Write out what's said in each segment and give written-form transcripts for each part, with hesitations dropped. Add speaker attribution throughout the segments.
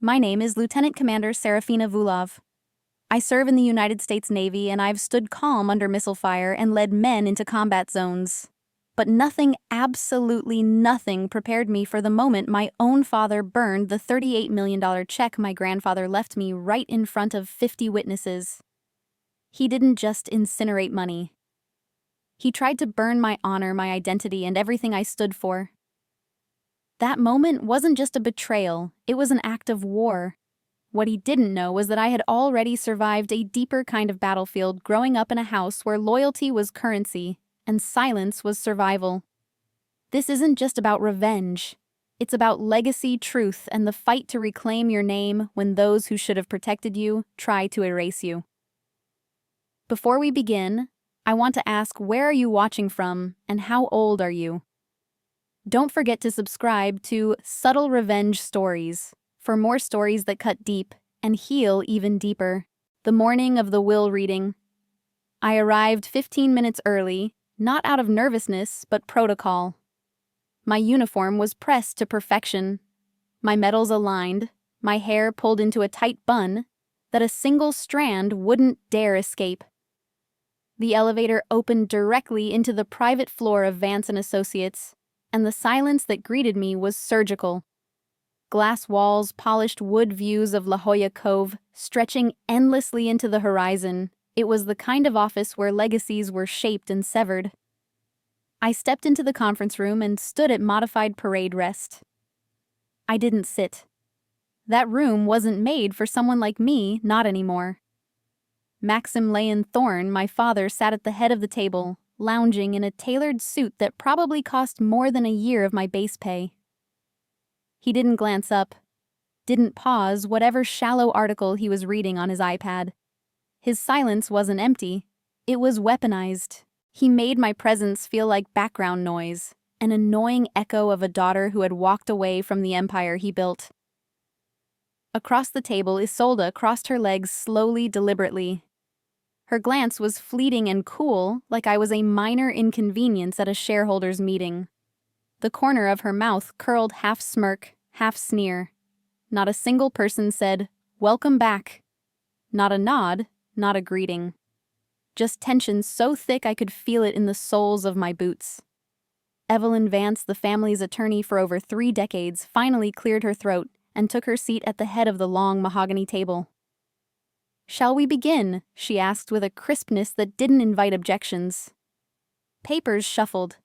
Speaker 1: My name is Lieutenant Commander Saraphina Vulov. I serve in the United States Navy and I've stood calm under missile fire and led men into combat zones. But nothing, absolutely nothing, prepared me for the moment my own father burned the $38 million check my grandfather left me right in front of 50 witnesses. He didn't just incinerate money. He tried to burn my honor, my identity, and everything I stood for. That moment wasn't just a betrayal, it was an act of war. What he didn't know was that I had already survived a deeper kind of battlefield growing up in a house where loyalty was currency and silence was survival. This isn't just about revenge. It's about legacy, truth, and the fight to reclaim your name when those who should have protected you try to erase you. Before we begin, I want to ask, where are you watching from and how old are you? Don't forget to subscribe to Subtle Revenge Stories for more stories that cut deep and heal even deeper. The morning of the will reading. I arrived 15 minutes early, not out of nervousness, but protocol. My uniform was pressed to perfection, my medals aligned, my hair pulled into a tight bun that a single strand wouldn't dare escape. The elevator opened directly into the private floor of Vance & Associates, and the silence that greeted me was surgical. Glass walls, polished wood views of La Jolla Cove, stretching endlessly into the horizon. It was the kind of office where legacies were shaped and severed. I stepped into the conference room and stood at modified parade rest. I didn't sit. That room wasn't made for someone like me, not anymore. Maximilian Thorne, my father, sat at the head of the table, lounging in a tailored suit that probably cost more than a year of my base pay. He didn't glance up, didn't pause whatever shallow article he was reading on his iPad. His silence wasn't empty, it was weaponized. He made my presence feel like background noise, an annoying echo of a daughter who had walked away from the empire he built. Across the table, Isolde crossed her legs slowly, deliberately. Her glance was fleeting and cool, like I was a minor inconvenience at a shareholders' meeting. The corner of her mouth curled half smirk, half sneer. Not a single person said, "Welcome back." Not a nod, not a greeting. Just tension so thick I could feel it in the soles of my boots. Evelyn Vance, the family's attorney for over 3 decades, finally cleared her throat and took her seat at the head of the long mahogany table. "Shall we begin?" she asked with a crispness that didn't invite objections. Papers shuffled.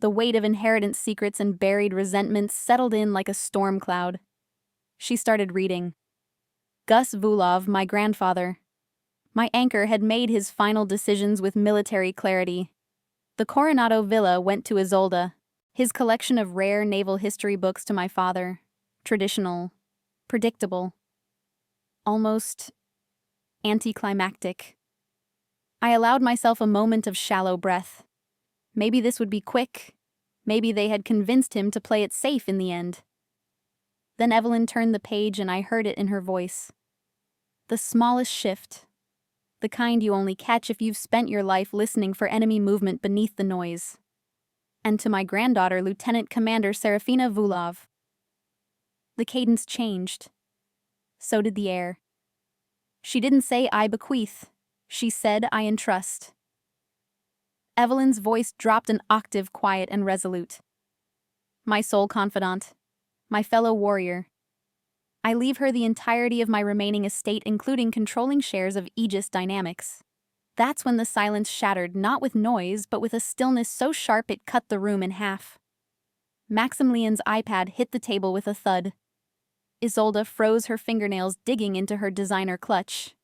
Speaker 1: The weight of inheritance secrets and buried resentments settled in like a storm cloud. She started reading. Gus Vulov, my grandfather. My anchor had made his final decisions with military clarity. The Coronado Villa went to Isolde, his collection of rare naval history books to my father. Traditional, predictable, almost anticlimactic. I allowed myself a moment of shallow breath. Maybe this would be quick. Maybe they had convinced him to play it safe in the end. Then Evelyn turned the page and I heard it in her voice. The smallest shift. The kind you only catch if you've spent your life listening for enemy movement beneath the noise. And to my granddaughter, Lieutenant Commander Saraphina Vulov. The cadence changed. So did the air. She didn't say "I bequeath." She said "I entrust." Evelyn's voice dropped an octave, quiet and resolute. My sole confidant. My fellow warrior. I leave her the entirety of my remaining estate, including controlling shares of Aegis Dynamics. That's when the silence shattered, not with noise, but with a stillness so sharp it cut the room in half. Maximilian's iPad hit the table with a thud. Isolde froze, her fingernails digging into her designer clutch.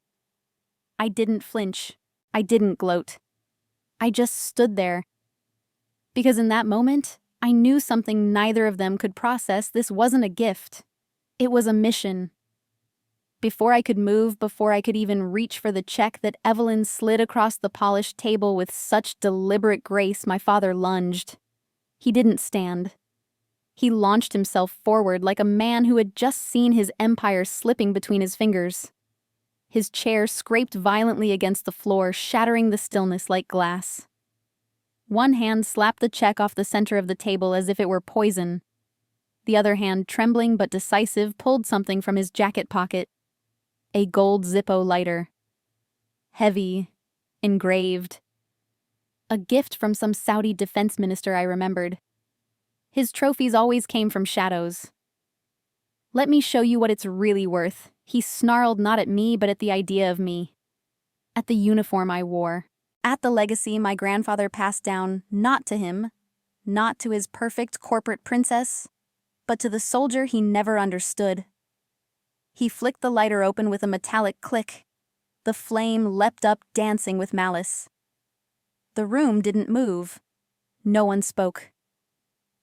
Speaker 1: I didn't flinch. I didn't gloat. I just stood there. Because in that moment, I knew something neither of them could process. This wasn't a gift. It was a mission. Before I could move, before I could even reach for the check that Evelyn slid across the polished table with such deliberate grace, my father lunged. He didn't stand. He launched himself forward like a man who had just seen his empire slipping between his fingers. His chair scraped violently against the floor, shattering the stillness like glass. One hand slapped the check off the center of the table as if it were poison. The other hand, trembling but decisive, pulled something from his jacket pocket. A gold Zippo lighter. Heavy. Engraved. A gift from some Saudi defense minister, I remembered. His trophies always came from shadows. "Let me show you what it's really worth," he snarled, not at me but at the idea of me. At the uniform I wore. At the legacy my grandfather passed down, not to him, not to his perfect corporate princess, but to the soldier he never understood. He flicked the lighter open with a metallic click. The flame leapt up, dancing with malice. The room didn't move. No one spoke.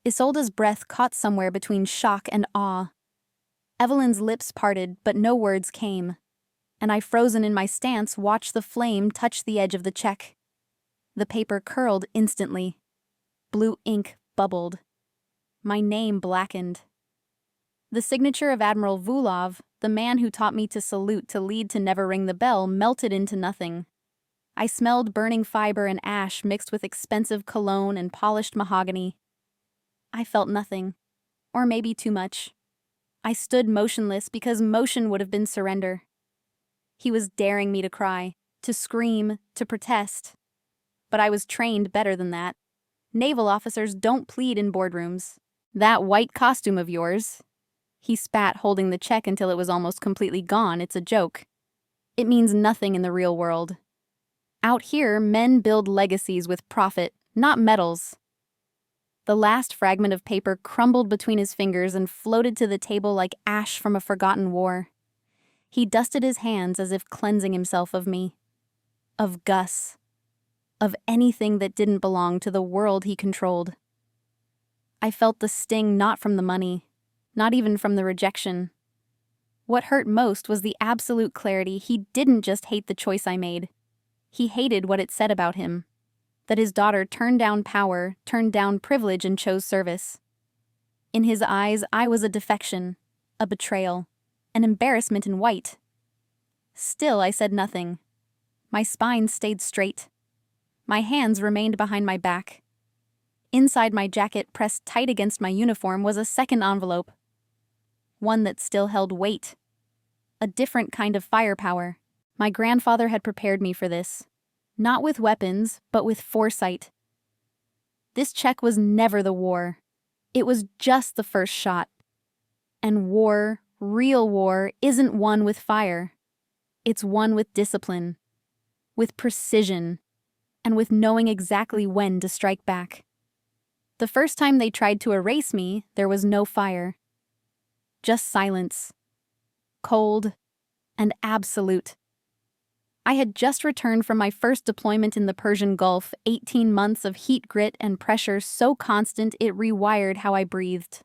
Speaker 1: Isolde's breath caught somewhere between shock and awe. Evelyn's lips parted, but no words came, and I, frozen in my stance, watched the flame touch the edge of the check. The paper curled instantly. Blue ink bubbled. My name blackened. The signature of Admiral Vulov, the man who taught me to salute, to lead, to never ring the bell, melted into nothing. I smelled burning fiber and ash mixed with expensive cologne and polished mahogany. I felt nothing, or maybe too much. I stood motionless because motion would have been surrender. He was daring me to cry, to scream, to protest. But I was trained better than that. Naval officers don't plead in boardrooms. "That white costume of yours," he spat, holding the check until it was almost completely gone, "it's a joke. It means nothing in the real world. Out here, men build legacies with profit, not medals." The last fragment of paper crumbled between his fingers and floated to the table like ash from a forgotten war. He dusted his hands as if cleansing himself of me. Of Gus. Of anything that didn't belong to the world he controlled. I felt the sting not from the money, not even from the rejection. What hurt most was the absolute clarity he didn't just hate the choice I made. He hated what it said about him. That his daughter turned down power, turned down privilege, and chose service. In his eyes, I was a defection, a betrayal, an embarrassment in white. Still, I said nothing. My spine stayed straight. My hands remained behind my back. Inside my jacket, pressed tight against my uniform, was a second envelope. One that still held weight. A different kind of firepower. My grandfather had prepared me for this. Not with weapons, but with foresight. This check was never the war. It was just the first shot. And war, real war, isn't won with fire. It's won with discipline, with precision, and with knowing exactly when to strike back. The first time they tried to erase me, there was no fire. Just silence. Cold and absolute. I had just returned from my first deployment in the Persian Gulf, 18 months of heat, grit, and pressure so constant it rewired how I breathed.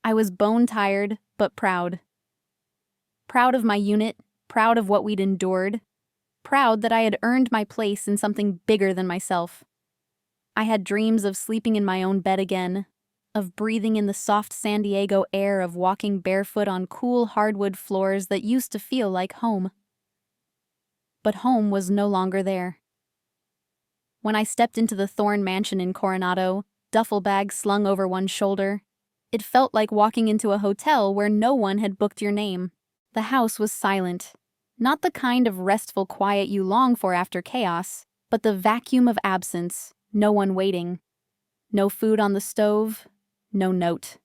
Speaker 1: I was bone-tired, but proud. Proud of my unit, proud of what we'd endured, proud that I had earned my place in something bigger than myself. I had dreams of sleeping in my own bed again, of breathing in the soft San Diego air, of walking barefoot on cool hardwood floors that used to feel like home. But home was no longer there. When I stepped into the Thorne mansion in Coronado, duffel bag slung over one shoulder, it felt like walking into a hotel where no one had booked your name. The house was silent. Not the kind of restful quiet you long for after chaos, but the vacuum of absence, no one waiting. No food on the stove, no note.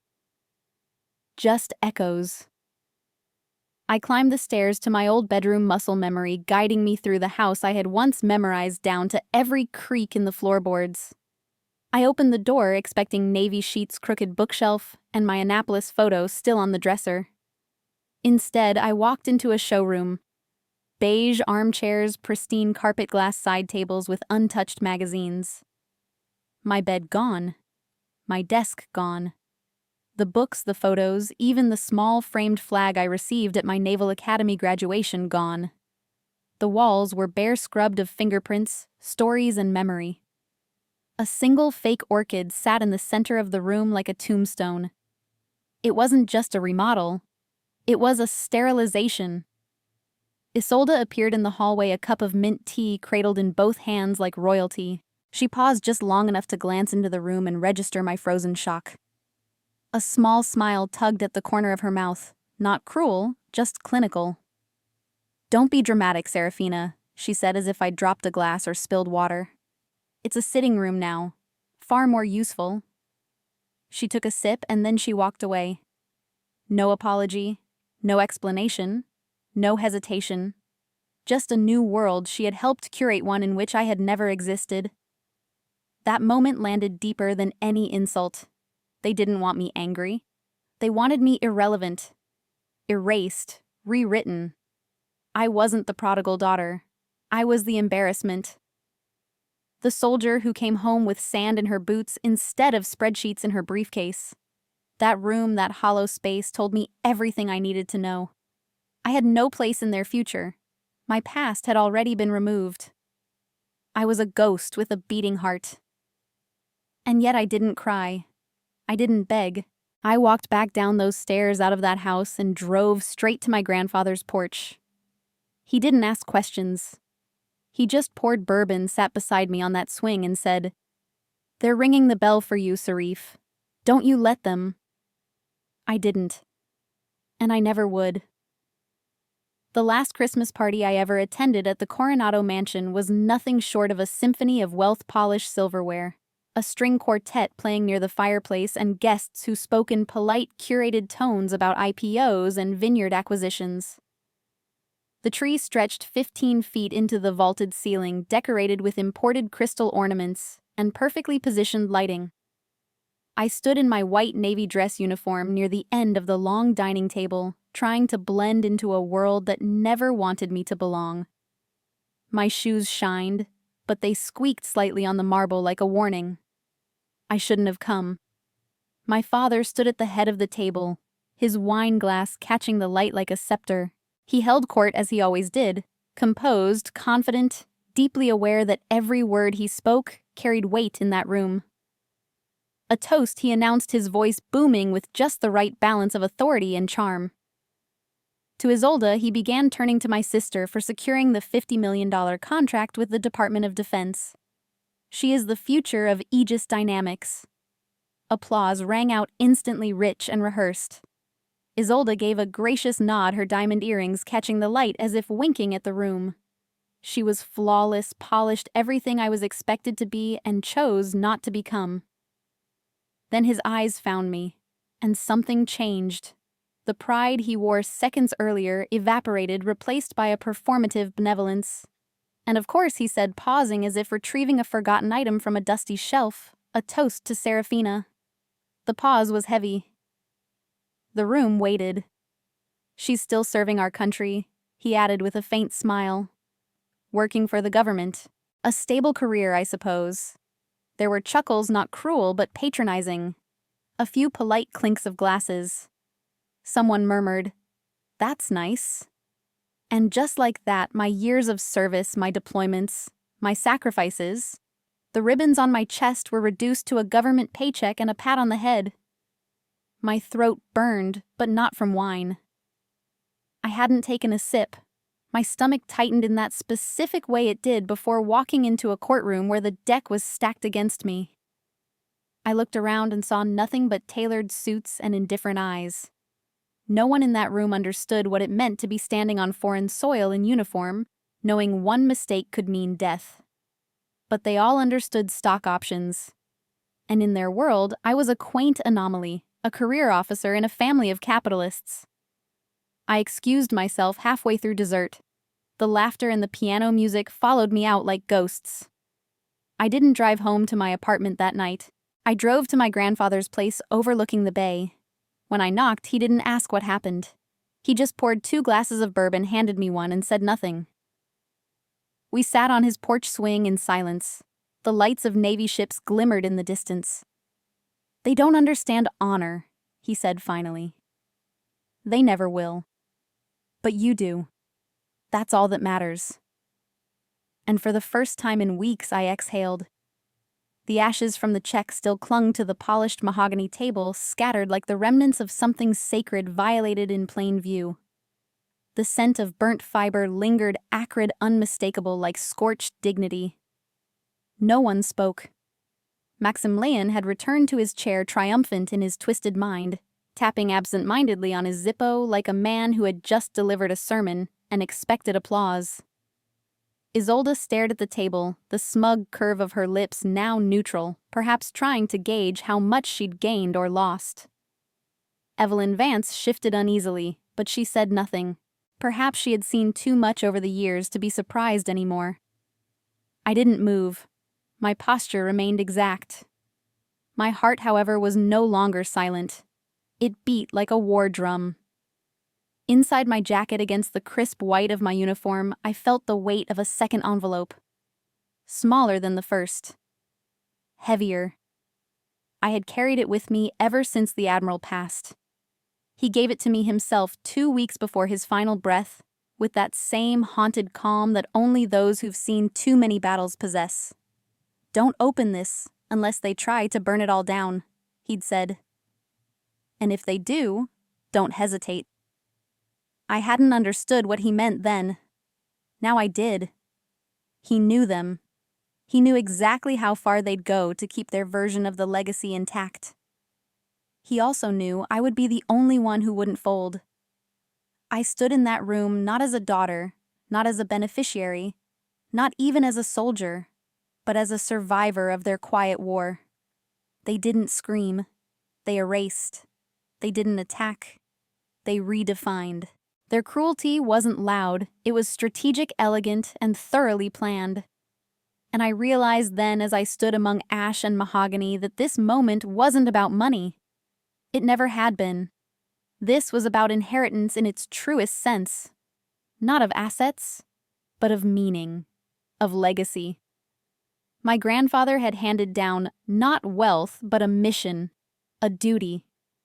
Speaker 1: Just echoes. I climbed the stairs to my old bedroom muscle memory, guiding me through the house I had once memorized down to every creak in the floorboards. I opened the door, expecting Navy sheets, crooked bookshelf, and my Annapolis photo still on the dresser. Instead, I walked into a showroom. Beige armchairs, pristine carpet glass side tables with untouched magazines. My bed gone. My desk gone. The books, the photos, even the small framed flag I received at my Naval Academy graduation gone. The walls were bare scrubbed of fingerprints, stories, and memory. A single fake orchid sat in the center of the room like a tombstone. It wasn't just a remodel. It was a sterilization. Isolde appeared in the hallway, a cup of mint tea cradled in both hands like royalty. She paused just long enough to glance into the room and register my frozen shock. A small smile tugged at the corner of her mouth, not cruel, just clinical. "Don't be dramatic, Seraphina," she said as if I'd dropped a glass or spilled water. "It's a sitting room now. Far more useful." She took a sip and then she walked away. No apology, no explanation, no hesitation. Just a new world she had helped curate, one in which I had never existed. That moment landed deeper than any insult. They didn't want me angry. They wanted me irrelevant, erased, rewritten. I wasn't the prodigal daughter. I was the embarrassment. The soldier who came home with sand in her boots instead of spreadsheets in her briefcase. That room, that hollow space, told me everything I needed to know. I had no place in their future. My past had already been removed. I was a ghost with a beating heart. And yet I didn't cry. I didn't beg. I walked back down those stairs out of that house and drove straight to my grandfather's porch. He didn't ask questions. He just poured bourbon, sat beside me on that swing, and said, "They're ringing the bell for you, Sarif. Don't you let them." I didn't. And I never would. The last Christmas party I ever attended at the Coronado Mansion was nothing short of a symphony of wealth-polished silverware, a string quartet playing near the fireplace, and guests who spoke in polite, curated tones about IPOs and vineyard acquisitions. The tree stretched 15 feet into the vaulted ceiling, decorated with imported crystal ornaments and perfectly positioned lighting. I stood in my white navy dress uniform near the end of the long dining table, trying to blend into a world that never wanted me to belong. My shoes shined, but they squeaked slightly on the marble like a warning. I shouldn't have come. My father stood at the head of the table, his wine glass catching the light like a scepter. He held court as he always did, composed, confident, deeply aware that every word he spoke carried weight in that room. A toast, he announced, his voice booming with just the right balance of authority and charm. To Isolde, he began turning to my sister for securing the $50 million contract with the Department of Defense. She is the future of Aegis Dynamics. Applause rang out, instantly rich and rehearsed. Isolde gave a gracious nod, her diamond earrings catching the light as if winking at the room. She was flawless, polished, everything I was expected to be and chose not to become. Then his eyes found me, and something changed. The pride he wore seconds earlier evaporated, replaced by a performative benevolence. And of course, he said, pausing as if retrieving a forgotten item from a dusty shelf, a toast to Saraphina. The pause was heavy. The room waited. "She's still serving our country," he added with a faint smile. "Working for the government. A stable career, I suppose." There were chuckles, not cruel but patronizing. A few polite clinks of glasses. Someone murmured, "That's nice." And just like that, my years of service, my deployments, my sacrifices, the ribbons on my chest were reduced to a government paycheck and a pat on the head. My throat burned, but not from wine. I hadn't taken a sip. My stomach tightened in that specific way it did before walking into a courtroom where the deck was stacked against me. I looked around and saw nothing but tailored suits and indifferent eyes. No one in that room understood what it meant to be standing on foreign soil in uniform, knowing one mistake could mean death. But they all understood stock options. And in their world, I was a quaint anomaly, a career officer in a family of capitalists. I excused myself halfway through dessert. The laughter and the piano music followed me out like ghosts. I didn't drive home to my apartment that night. I drove to my grandfather's place overlooking the bay. When I knocked, he didn't ask what happened. He just poured 2 glasses of bourbon, handed me one, and said nothing. We sat on his porch swing in silence. The lights of Navy ships glimmered in the distance. "They don't understand honor," he said finally. "They never will. But you do. That's all that matters." And for the first time in weeks, I exhaled. The ashes from the check still clung to the polished mahogany table, scattered like the remnants of something sacred violated in plain view. The scent of burnt fiber lingered, acrid, unmistakable, like scorched dignity. No one spoke. Maximilian had returned to his chair triumphant in his twisted mind, tapping absent-mindedly on his Zippo like a man who had just delivered a sermon and expected applause. Isolde stared at the table, the smug curve of her lips now neutral, perhaps trying to gauge how much she'd gained or lost. Evelyn Vance shifted uneasily, but she said nothing. Perhaps she had seen too much over the years to be surprised anymore. I didn't move. My posture remained exact. My heart, however, was no longer silent. It beat like a war drum. Inside my jacket against the crisp white of my uniform, I felt the weight of a second envelope. Smaller than the first. Heavier. I had carried it with me ever since the Admiral passed. He gave it to me himself 2 weeks before his final breath, with that same haunted calm that only those who've seen too many battles possess. "Don't open this unless they try to burn it all down," he'd said. "And if they do, don't hesitate." I hadn't understood what he meant then. Now I did. He knew them. He knew exactly how far they'd go to keep their version of the legacy intact. He also knew I would be the only one who wouldn't fold. I stood in that room not as a daughter, not as a beneficiary, not even as a soldier, but as a survivor of their quiet war. They didn't scream. They erased. They didn't attack. They redefined. Their cruelty wasn't loud, it was strategic, elegant, and thoroughly planned. And I realized then as I stood among ash and mahogany that this moment wasn't about money. It never had been. This was about inheritance in its truest sense. Not of assets, but of meaning, of legacy. My grandfather had handed down not wealth, but a mission, a duty.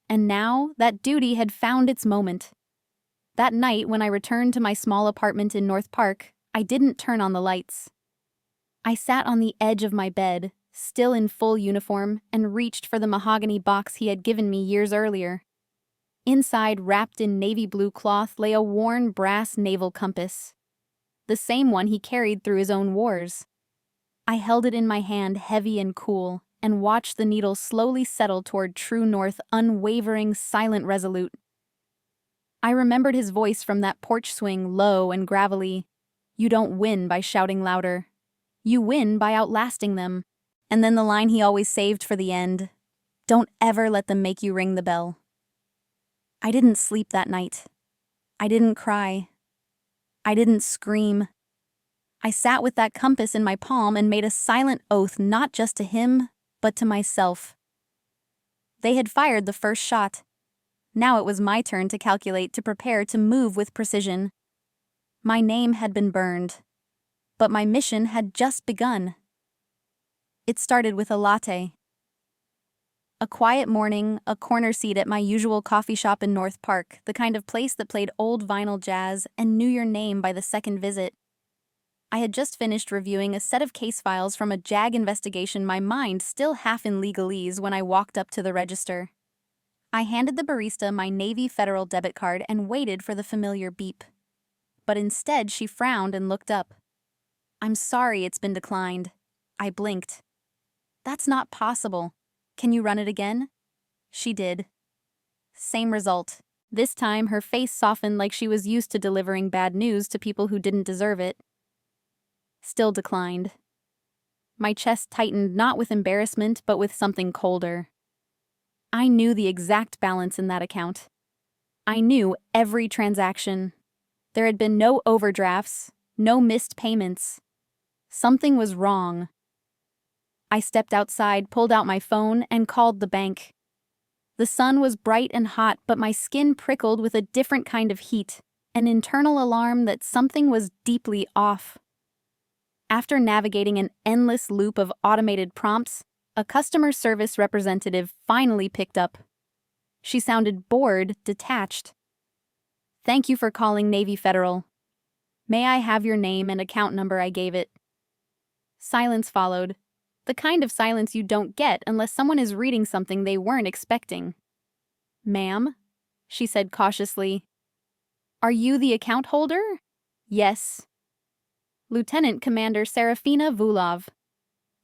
Speaker 1: And now that duty had found its moment. That night, when I returned to my small apartment in North Park, I didn't turn on the lights. I sat on the edge of my bed, still in full uniform, and reached for the mahogany box he had given me years earlier. Inside, wrapped in navy blue cloth, lay a worn brass naval compass. The same one he carried through his own wars. I held it in my hand, heavy and cool, and watched the needle slowly settle toward true north, unwavering, silent, resolute. I remembered his voice from that porch swing, low and gravelly. "You don't win by shouting louder. You win by outlasting them." And then the line he always saved for the end. "Don't ever let them make you ring the bell." I didn't sleep that night. I didn't cry. I didn't scream. I sat with that compass in my palm and made a silent oath not just to him, but to myself. They had fired the first shot. Now it was my turn to calculate, to prepare, to move with precision. My name had been burned, but my mission had just begun. It started with a latte. A quiet morning, a corner seat at my usual coffee shop in North Park, the kind of place that played old vinyl jazz and knew your name by the second visit. I had just finished reviewing a set of case files from a JAG investigation, my mind still half in legalese, when I walked up to the register. I handed the barista my Navy Federal debit card and waited for the familiar beep. But instead, she frowned and looked up. "I'm sorry, it's been declined." I blinked. "That's not possible. Can you run it again?" She did. Same result. This time, her face softened like she was used to delivering bad news to people who didn't deserve it. Still declined. My chest tightened, not with embarrassment, but with something colder. I knew the exact balance in that account. I knew every transaction. There had been no overdrafts, no missed payments. Something was wrong. I stepped outside, pulled out my phone, and called the bank. The sun was bright and hot, but my skin prickled with a different kind of heat, an internal alarm that something was deeply off. After navigating an endless loop of automated prompts, a customer service representative finally picked up. She sounded bored, detached. "Thank you for calling Navy Federal. May I have your name and account number?" I gave it. Silence followed, the kind of silence you don't get unless someone is reading something they weren't expecting. "Ma'am," she said cautiously. "Are you the account holder?" "Yes." "Lieutenant Commander Saraphina Vulov."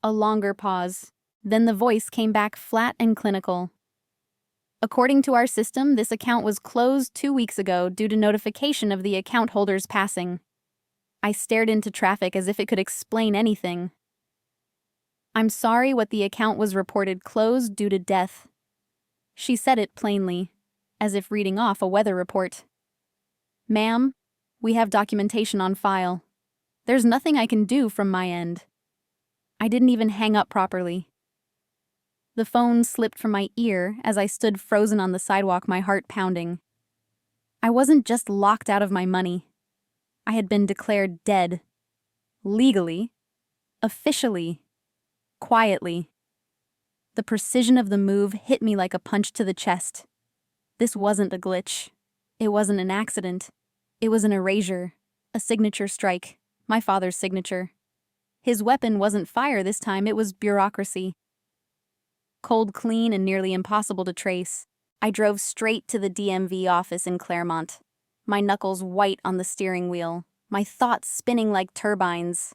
Speaker 1: A longer pause. Then the voice came back flat and clinical. According to our system, this account was closed 2 weeks ago due to notification of the account holder's passing. I stared into traffic as if it could explain anything. I'm sorry, what the account was reported closed due to death. She said it plainly, as if reading off a weather report. Ma'am, we have documentation on file. There's nothing I can do from my end. I didn't even hang up properly. The phone slipped from my ear as I stood frozen on the sidewalk, my heart pounding. I wasn't just locked out of my money. I had been declared dead. Legally. Officially. Quietly. The precision of the move hit me like a punch to the chest. This wasn't a glitch. It wasn't an accident. It was an erasure. A signature strike. My father's signature. His weapon wasn't fire this time, it was bureaucracy. Cold, clean, and nearly impossible to trace, I drove straight to the DMV office in Claremont, my knuckles white on the steering wheel, my thoughts spinning like turbines.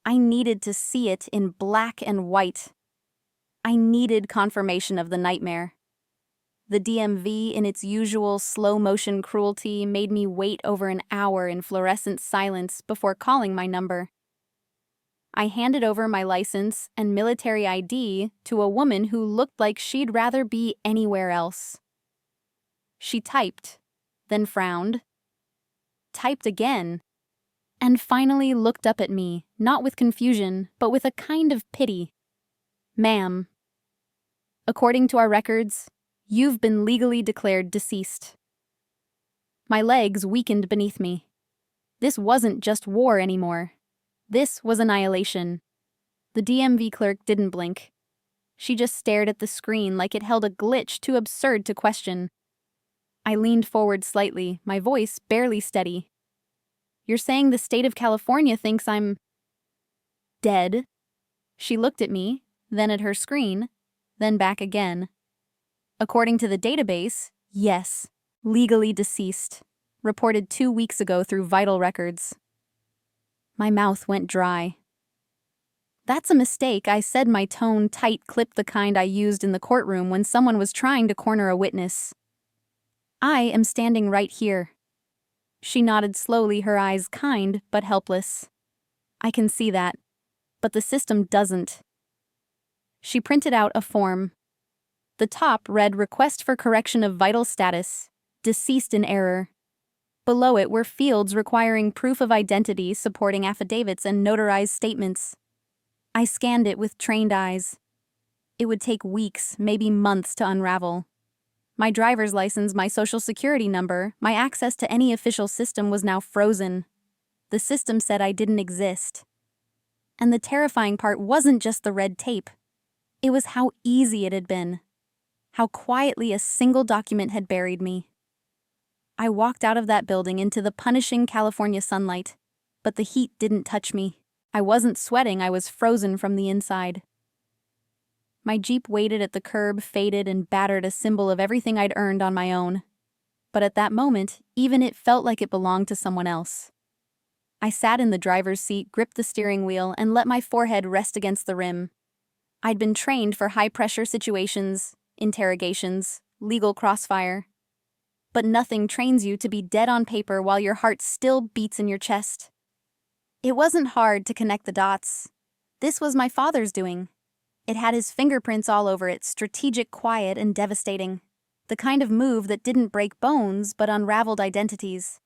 Speaker 1: I needed to see it in black and white. I needed confirmation of the nightmare. The DMV, in its usual slow-motion cruelty, made me wait over an hour in fluorescent silence before calling my number. I handed over my license and military ID to a woman who looked like she'd rather be anywhere else. She typed, then frowned, typed again, and finally looked up at me, not with confusion, but with a kind of pity. Ma'am, according to our records, you've been legally declared deceased. My legs weakened beneath me. This wasn't just war anymore. This was annihilation. The DMV clerk didn't blink. She just stared at the screen like it held a glitch too absurd to question. I leaned forward slightly, my voice barely steady. You're saying the state of California thinks I'm dead? She looked at me, then at her screen, then back again. According to the database, yes, legally deceased, reported 2 weeks ago through vital records. My mouth went dry. That's a mistake, I said, my tone tight, clipped, the kind I used in the courtroom when someone was trying to corner a witness. I am standing right here. She nodded slowly, her eyes kind but helpless. I can see that, but the system doesn't. She printed out a form. The top read Request for Correction of Vital Status, Deceased in Error. Below it were fields requiring proof of identity, supporting affidavits, and notarized statements. I scanned it with trained eyes. It would take weeks, maybe months, to unravel. My driver's license, my social security number, my access to any official system was now frozen. The system said I didn't exist. And the terrifying part wasn't just the red tape. It was how easy it had been. How quietly a single document had buried me. I walked out of that building into the punishing California sunlight, but the heat didn't touch me. I wasn't sweating, I was frozen from the inside. My Jeep waited at the curb, faded and battered, a symbol of everything I'd earned on my own. But at that moment, even it felt like it belonged to someone else. I sat in the driver's seat, gripped the steering wheel, and let my forehead rest against the rim. I'd been trained for high-pressure situations, interrogations, legal crossfire. But nothing trains you to be dead on paper while your heart still beats in your chest. It wasn't hard to connect the dots. This was my father's doing. It had his fingerprints all over it, strategic, quiet, and devastating. The kind of move that didn't break bones but unraveled identities.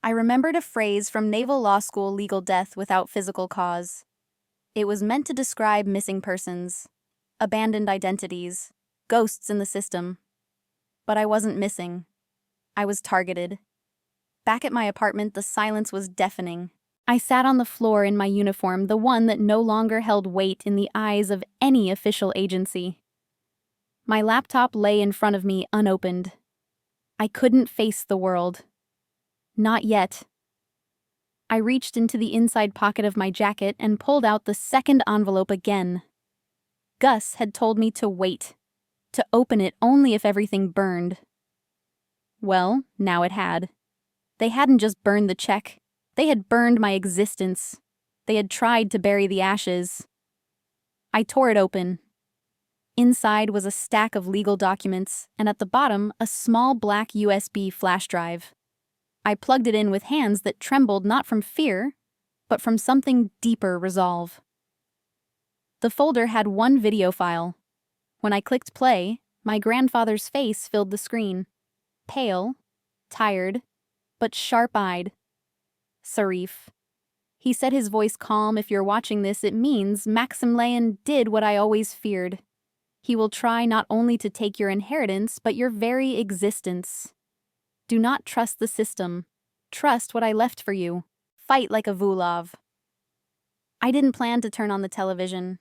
Speaker 1: I remembered a phrase from Naval Law School, legal death without physical cause. It was meant to describe missing persons, abandoned identities, ghosts in the system. But I wasn't missing. I was targeted. Back at my apartment, the silence was deafening. I sat on the floor in my uniform, the one that no longer held weight in the eyes of any official agency. My laptop lay in front of me unopened. I couldn't face the world. Not yet. I reached into the inside pocket of my jacket and pulled out the second envelope again. Gus had told me to wait, to open it only if everything burned. Well, now it had. They hadn't just burned the check. They had burned my existence. They had tried to bury the ashes. I tore it open. Inside was a stack of legal documents, and at the bottom, a small black USB flash drive. I plugged it in with hands that trembled not from fear, but from something deeper resolve. The folder had one video file. When I clicked play, my grandfather's face filled the screen. Pale, tired, but sharp-eyed. Sarif. He said, his voice calm. If you're watching this, it means Maximilian did what I always feared. He will try not only to take your inheritance, but your very existence. Do not trust the system. Trust what I left for you. Fight like a Vulov. I didn't plan to turn on the television.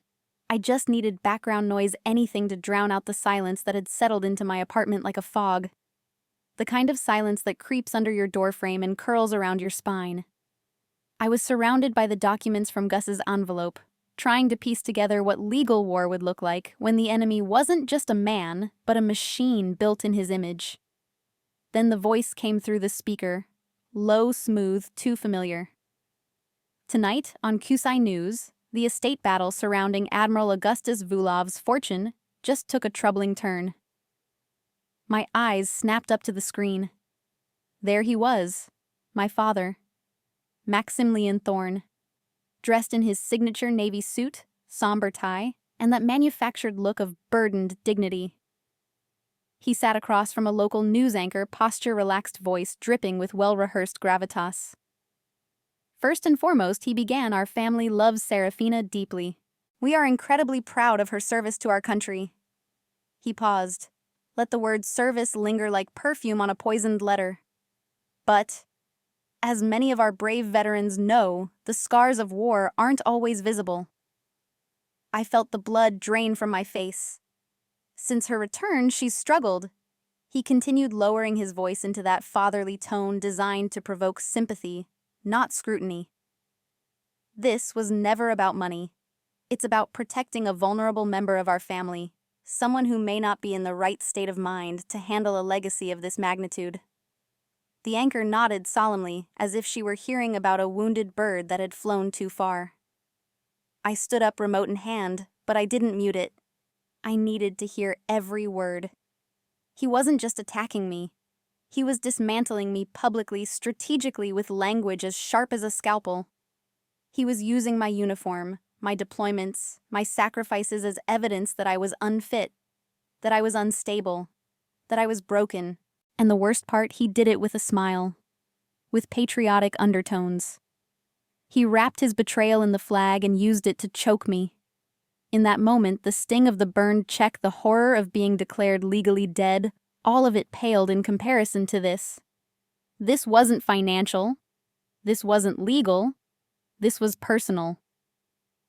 Speaker 1: I just needed background noise, anything to drown out the silence that had settled into my apartment like a fog. The kind of silence that creeps under your doorframe and curls around your spine. I was surrounded by the documents from Gus's envelope, trying to piece together what legal war would look like when the enemy wasn't just a man, but a machine built in his image. Then the voice came through the speaker, low, smooth, too familiar. Tonight, on Kusai News, the estate battle surrounding Admiral Augustus Vulov's fortune just took a troubling turn. My eyes snapped up to the screen. There he was, my father, Maximilian Thorne, dressed in his signature navy suit, somber tie, and that manufactured look of burdened dignity. He sat across from a local news anchor, posture relaxed, voice dripping with well-rehearsed gravitas. First and foremost, he began, our family loves Saraphina deeply. We are incredibly proud of her service to our country. He paused. Let the word service linger like perfume on a poisoned letter. But, as many of our brave veterans know, the scars of war aren't always visible. I felt the blood drain from my face. Since her return, she's struggled. He continued, lowering his voice into that fatherly tone designed to provoke sympathy, not scrutiny. This was never about money. It's about protecting a vulnerable member of our family, someone who may not be in the right state of mind to handle a legacy of this magnitude. The anchor nodded solemnly, as if she were hearing about a wounded bird that had flown too far. I stood up, remote in hand, but I didn't mute it. I needed to hear every word. He wasn't just attacking me. He was dismantling me publicly, strategically, with language as sharp as a scalpel. He was using my uniform, my deployments, my sacrifices as evidence that I was unfit, that I was unstable, that I was broken. And the worst part, he did it with a smile, with patriotic undertones. He wrapped his betrayal in the flag and used it to choke me. In that moment, the sting of the burned check, the horror of being declared legally dead, all of it paled in comparison to this. This wasn't financial. This wasn't legal. This was personal.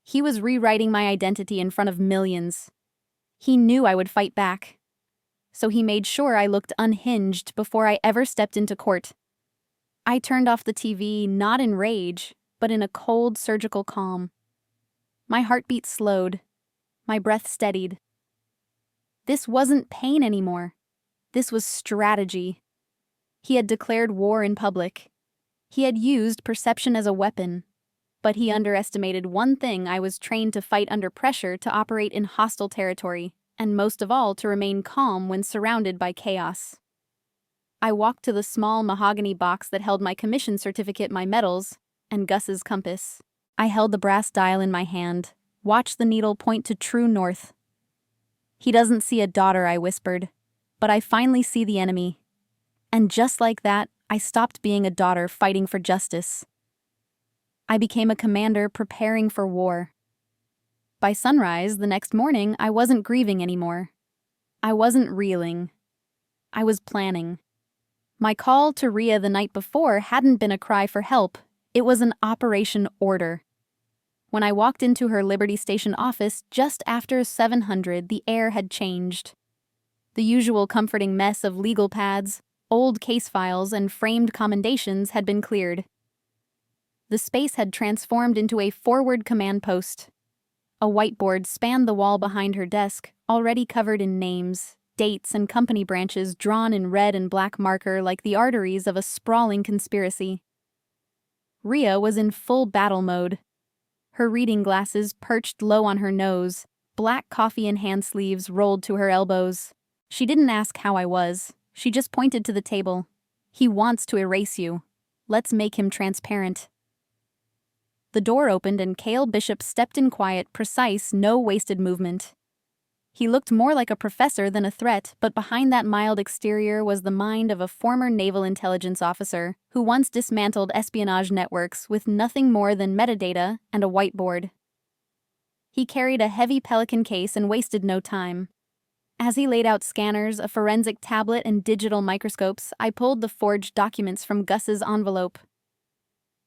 Speaker 1: He was rewriting my identity in front of millions. He knew I would fight back. So he made sure I looked unhinged before I ever stepped into court. I turned off the TV, not in rage, but in a cold, surgical calm. My heartbeat slowed. My breath steadied. This wasn't pain anymore. This was strategy. He had declared war in public. He had used perception as a weapon. But he underestimated one thing: I was trained to fight under pressure, to operate in hostile territory, and most of all, to remain calm when surrounded by chaos. I walked to the small mahogany box that held my commission certificate, my medals, and Gus's compass. I held the brass dial in my hand, watched the needle point to true north. He doesn't see a daughter, I whispered, but I finally see the enemy. And just like that, I stopped being a daughter fighting for justice. I became a commander preparing for war. By sunrise the next morning, I wasn't grieving anymore. I wasn't reeling. I was planning. My call to Ria the night before hadn't been a cry for help. It was an operation order. When I walked into her Liberty Station office just after 700, the air had changed. The usual comforting mess of legal pads, old case files, and framed commendations had been cleared. The space had transformed into a forward command post. A whiteboard spanned the wall behind her desk, already covered in names, dates, and company branches drawn in red and black marker like the arteries of a sprawling conspiracy. Ria was in full battle mode. Her reading glasses perched low on her nose, black coffee in hand sleeves rolled to her elbows. She didn't ask how I was. She just pointed to the table. He wants to erase you. Let's make him transparent. The door opened and Cale Bishop stepped in quiet, precise, no wasted movement. He looked more like a professor than a threat, but behind that mild exterior was the mind of a former naval intelligence officer who once dismantled espionage networks with nothing more than metadata and a whiteboard. He carried a heavy Pelican case and wasted no time. As he laid out scanners, a forensic tablet, and digital microscopes, I pulled the forged documents from Gus's envelope.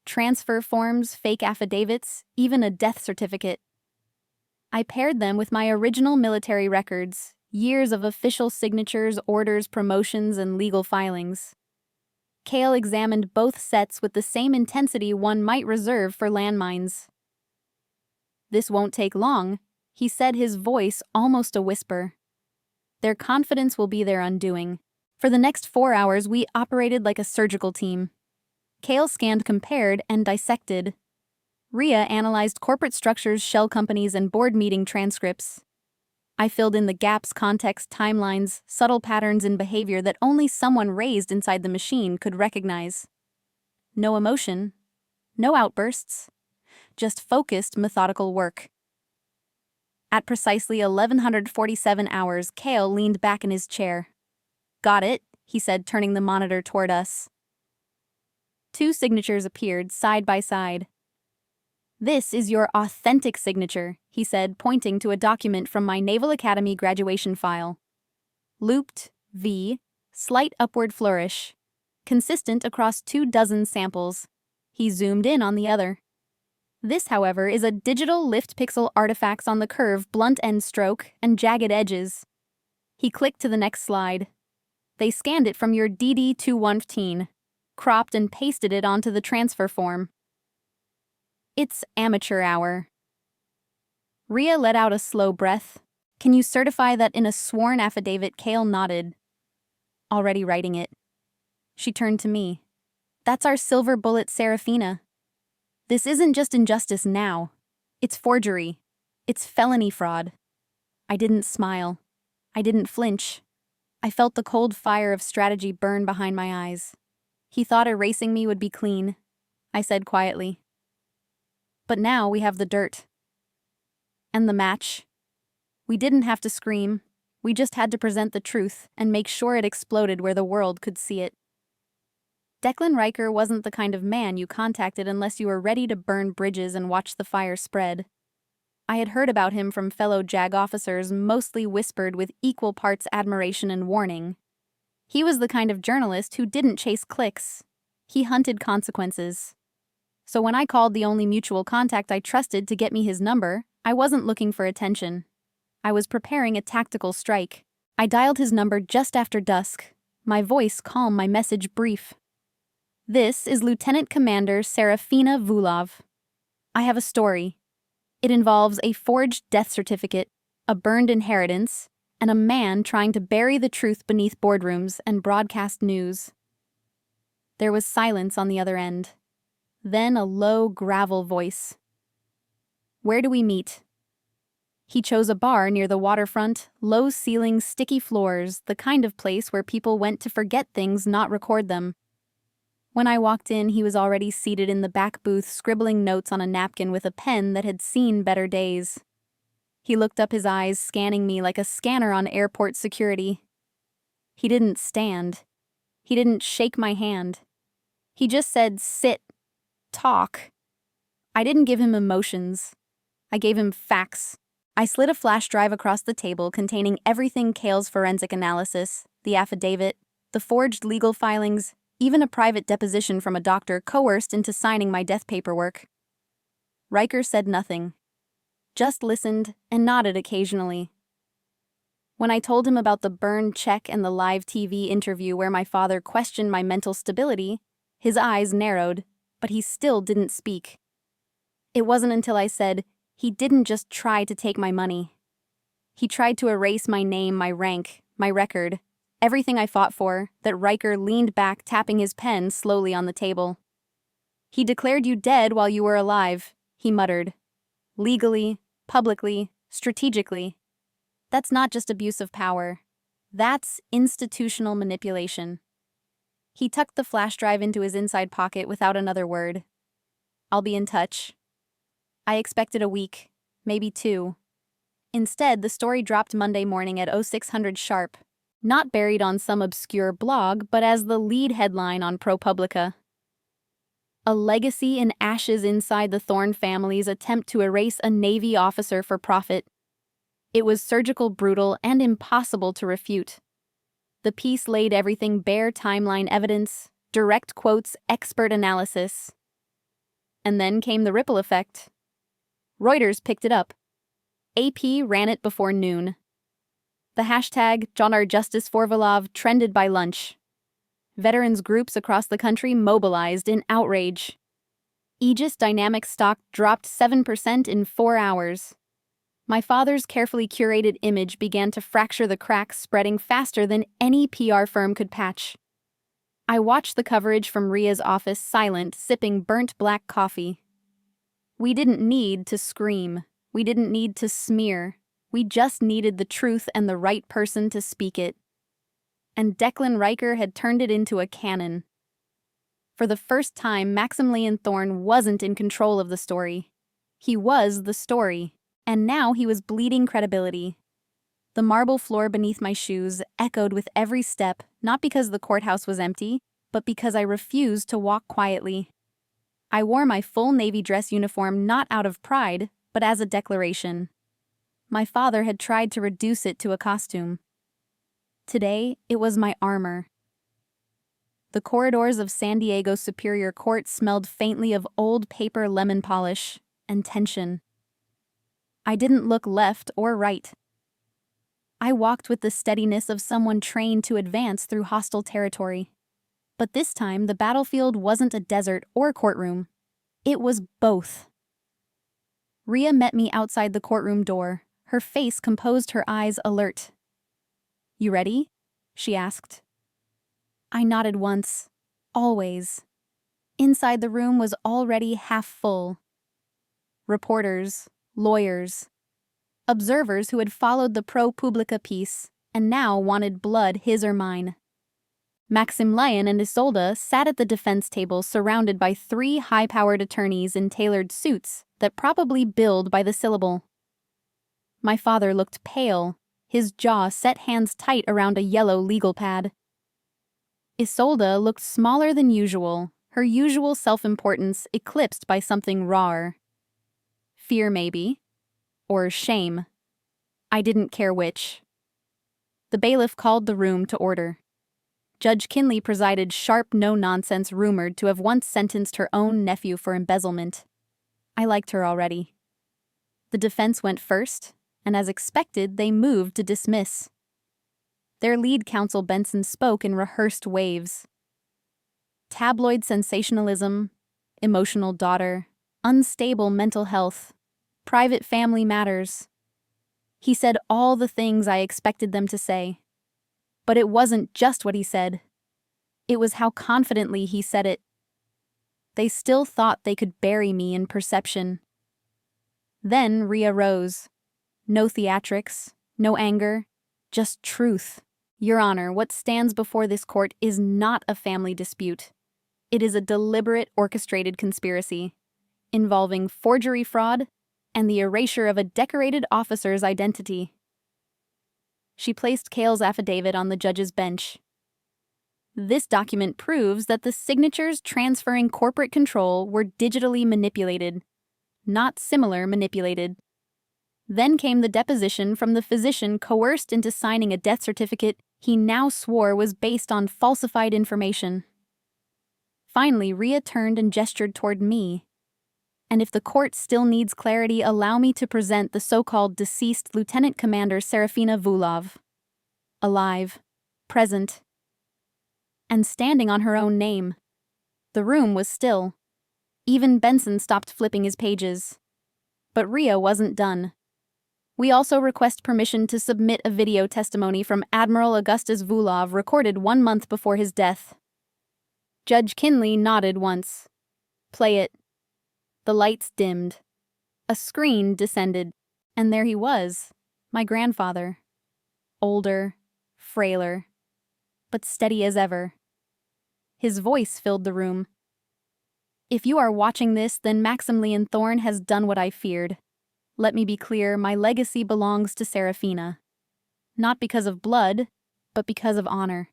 Speaker 1: Transfer forms, fake affidavits, even a death certificate. I paired them with my original military records, years of official signatures, orders, promotions, and legal filings. Cale examined both sets with the same intensity one might reserve for landmines. "This won't take long," he said, his voice almost a whisper. "Their confidence will be their undoing." For the next 4 hours, we operated like a surgical team. Cale scanned, compared, and dissected. Rhea analyzed corporate structures, shell companies, and board meeting transcripts. I filled in the gaps, context, timelines, subtle patterns in behavior that only someone raised inside the machine could recognize. No emotion, no outbursts, just focused, methodical work. At precisely 1147 hours, Cale leaned back in his chair. "Got it," he said, turning the monitor toward us. 2 signatures appeared side by side. "This is your authentic signature," he said, pointing to a document from my Naval Academy graduation file. Looped, V, slight upward flourish. Consistent across 24 samples. He zoomed in on the other. "This, however, is a digital lift pixel artifacts on the curve, blunt end stroke, and jagged edges." He clicked to the next slide. "They scanned it from your DD-215, cropped and pasted it onto the transfer form." It's amateur hour. Rhea let out a slow breath. "Can you certify that in a sworn affidavit?" Cale nodded. "Already writing it." She turned to me. "That's our silver bullet, Saraphina. This isn't just injustice now. It's forgery. It's felony fraud." I didn't smile. I didn't flinch. I felt the cold fire of strategy burn behind my eyes. "He thought erasing me would be clean," I said quietly. "But now we have the dirt. And the match. We didn't have to scream. We just had to present the truth and make sure it exploded where the world could see it." Declan Riker wasn't the kind of man you contacted unless you were ready to burn bridges and watch the fire spread. I had heard about him from fellow JAG officers, mostly whispered with equal parts admiration and warning. He was the kind of journalist who didn't chase clicks. He hunted consequences. So when I called the only mutual contact I trusted to get me his number, I wasn't looking for attention. I was preparing a tactical strike. I dialed his number just after dusk, my voice calm, my message brief. "This is Lieutenant Commander Saraphina Vulov. I have a story. It involves a forged death certificate, a burned inheritance, and a man trying to bury the truth beneath boardrooms and broadcast news." There was silence on the other end. Then a low gravel voice. "Where do we meet?" He chose a bar near the waterfront, low ceilings, sticky floors, the kind of place where people went to forget things, not record them. When I walked in, he was already seated in the back booth, scribbling notes on a napkin with a pen that had seen better days. He looked up, his eyes scanning me like a scanner on airport security. He didn't stand. He didn't shake my hand. He just said, "Sit. Talk." I didn't give him emotions. I gave him facts. I slid a flash drive across the table containing everything: Cale's forensic analysis, the affidavit, the forged legal filings, even a private deposition from a doctor coerced into signing my death paperwork. Riker said nothing. Just listened and nodded occasionally. When I told him about the burned check and the live TV interview where my father questioned my mental stability, his eyes narrowed, but he still didn't speak. It wasn't until I said, "He didn't just try to take my money. He tried to erase my name, my rank, my record, everything I fought for," that Riker leaned back, tapping his pen slowly on the table. "He declared you dead while you were alive," he muttered. "Legally, publicly, strategically. That's not just abuse of power. That's institutional manipulation. He tucked the flash drive into his inside pocket without another word. I'll be in touch. I expected a week, maybe 2. Instead, the story dropped Monday morning at 0600 sharp, not buried on some obscure blog, but as the lead headline on ProPublica. A legacy in ashes inside the Thorne family's attempt to erase a Navy officer for profit. It was surgical, brutal, and impossible to refute. The piece laid everything bare: timeline evidence, direct quotes, expert analysis. And then came the ripple effect. Reuters picked it up. AP ran it before noon. The hashtag #JohnRJusticeForVulov trended by lunch. Veterans groups across the country mobilized in outrage. Aegis Dynamics stock dropped 7% in 4 hours. My father's carefully curated image began to fracture the cracks, spreading faster than any PR firm could patch. I watched the coverage from Ria's office, silent, sipping burnt black coffee. We didn't need to scream. We didn't need to smear. We just needed the truth and the right person to speak it. And Declan Riker had turned it into a cannon. For the first time, Maximilian Thorne wasn't in control of the story. He was the story, and now he was bleeding credibility. The marble floor beneath my shoes echoed with every step, not because the courthouse was empty, but because I refused to walk quietly. I wore my full Navy dress uniform not out of pride, but as a declaration. My father had tried to reduce it to a costume. Today, it was my armor. The corridors of San Diego Superior Court smelled faintly of old paper, lemon polish, and tension. I didn't look left or right. I walked with the steadiness of someone trained to advance through hostile territory. But this time, the battlefield wasn't a desert or courtroom. It was both. Ria met me outside the courtroom door, her face composed, her eyes alert. "You ready?" she asked. I nodded once. Always. Inside the room was already half full. Reporters, lawyers, observers who had followed the ProPublica piece and now wanted blood, his or mine. Maximilian and Isolde sat at the defense table surrounded by 3 high-powered attorneys in tailored suits that probably billed by the syllable. My father looked pale, his jaw set, hands tight around a yellow legal pad. Isolde looked smaller than usual, her usual self-importance eclipsed by something rawer. Fear, maybe. Or shame. I didn't care which. The bailiff called the room to order. Judge Kinley presided, sharp, no-nonsense, rumored to have once sentenced her own nephew for embezzlement. I liked her already. The defense went first, and as expected, they moved to dismiss. Their lead counsel, Benson, spoke in rehearsed waves. Tabloid sensationalism, emotional daughter, unstable mental health, private family matters. He said all the things I expected them to say. But it wasn't just what he said. It was how confidently he said it. They still thought they could bury me in perception. Then Ria rose. No theatrics, no anger, just truth. Your Honor, what stands before this court is not a family dispute. It is a deliberate, orchestrated conspiracy involving forgery, fraud, and the erasure of a decorated officer's identity. She placed Cale's affidavit on the judge's bench. This document proves that the signatures transferring corporate control were digitally manipulated, not similar manipulated. Then came the deposition from the physician coerced into signing a death certificate he now swore was based on falsified information. Finally, Ria turned and gestured toward me. And if the court still needs clarity, allow me to present the so-called deceased Lieutenant Commander Saraphina Vulov. Alive, present, and standing on her own name. The room was still. Even Benson stopped flipping his pages. But Ria wasn't done. We also request permission to submit a video testimony from Admiral Augustus Vulov recorded 1 month before his death. Judge Kinley nodded once. Play it. The lights dimmed. A screen descended. And there he was, my grandfather. Older, frailer, but steady as ever. His voice filled the room. If you are watching this, then Maximilian Thorne has done what I feared. Let me be clear, my legacy belongs to Saraphina. Not because of blood, but because of honor.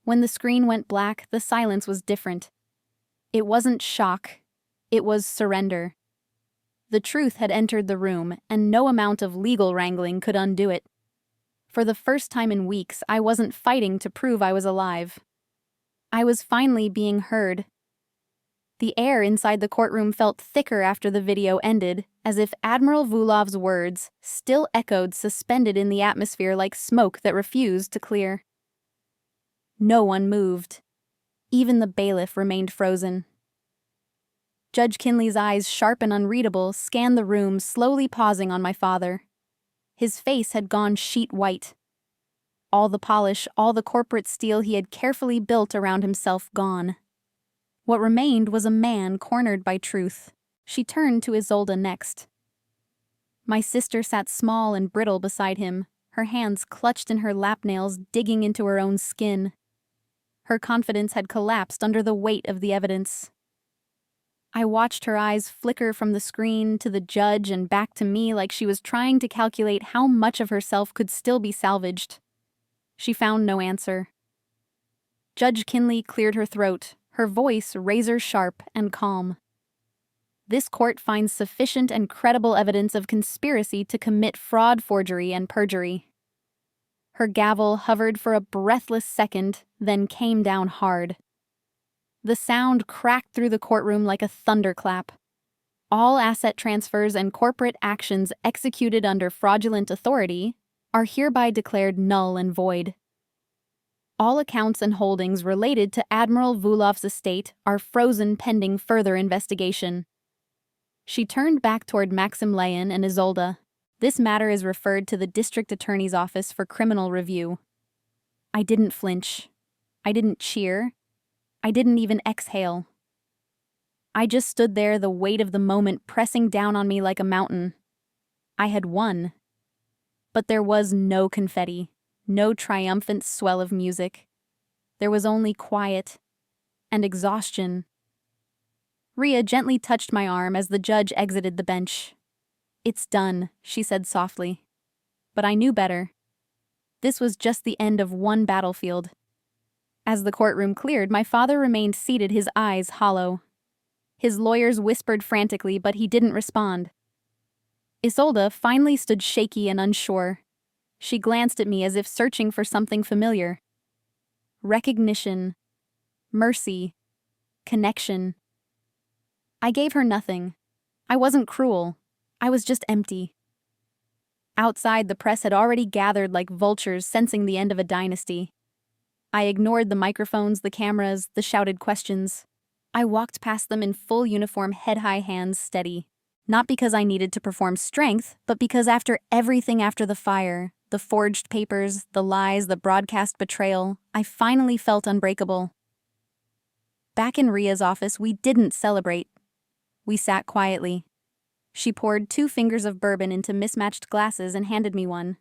Speaker 1: When the screen went black, the silence was different. It wasn't shock, it was surrender. The truth had entered the room, and no amount of legal wrangling could undo it. For the first time in weeks, I wasn't fighting to prove I was alive. I was finally being heard. The air inside the courtroom felt thicker after the video ended, as if Admiral Vulov's words still echoed suspended in the atmosphere like smoke that refused to clear. No one moved. Even the bailiff remained frozen. Judge Kinley's eyes, sharp and unreadable, scanned the room, slowly pausing on my father. His face had gone sheet white. All the polish, all the corporate steel he had carefully built around himself gone. What remained was a man cornered by truth. She turned to Isolde next. My sister sat small and brittle beside him, her hands clutched in her lap nails, digging into her own skin. Her confidence had collapsed under the weight of the evidence. I watched her eyes flicker from the screen to the judge and back to me like she was trying to calculate how much of herself could still be salvaged. She found no answer. Judge Kinley cleared her throat, her voice razor-sharp and calm. This court finds sufficient and credible evidence of conspiracy to commit fraud, forgery, and perjury. Her gavel hovered for a breathless second, then came down hard. The sound cracked through the courtroom like a thunderclap. All asset transfers and corporate actions executed under fraudulent authority are hereby declared null and void. All accounts and holdings related to Admiral Vulov's estate are frozen pending further investigation. She turned back toward Maximilian and Isolde. This matter is referred to the District Attorney's Office for criminal review. I didn't flinch. I didn't cheer. I didn't even exhale. I just stood there, the weight of the moment pressing down on me like a mountain. I had won. But there was no confetti, no triumphant swell of music. There was only quiet and exhaustion. Ria gently touched my arm as the judge exited the bench. "It's done," she said softly. But I knew better. This was just the end of one battlefield. As the courtroom cleared, my father remained seated, his eyes hollow. His lawyers whispered frantically, but he didn't respond. Isolde finally stood shaky and unsure. She glanced at me as if searching for something familiar. Recognition, mercy, connection. I gave her nothing. I wasn't cruel. I was just empty. Outside, the press had already gathered like vultures, sensing the end of a dynasty. I ignored the microphones, the cameras, the shouted questions. I walked past them in full uniform, head-high, hands steady. Not because I needed to perform strength, but because after everything after the fire, the forged papers, the lies, the broadcast betrayal, I finally felt unbreakable. Back in Ria's office, we didn't celebrate. We sat quietly. She poured 2 fingers of bourbon into mismatched glasses and handed me one.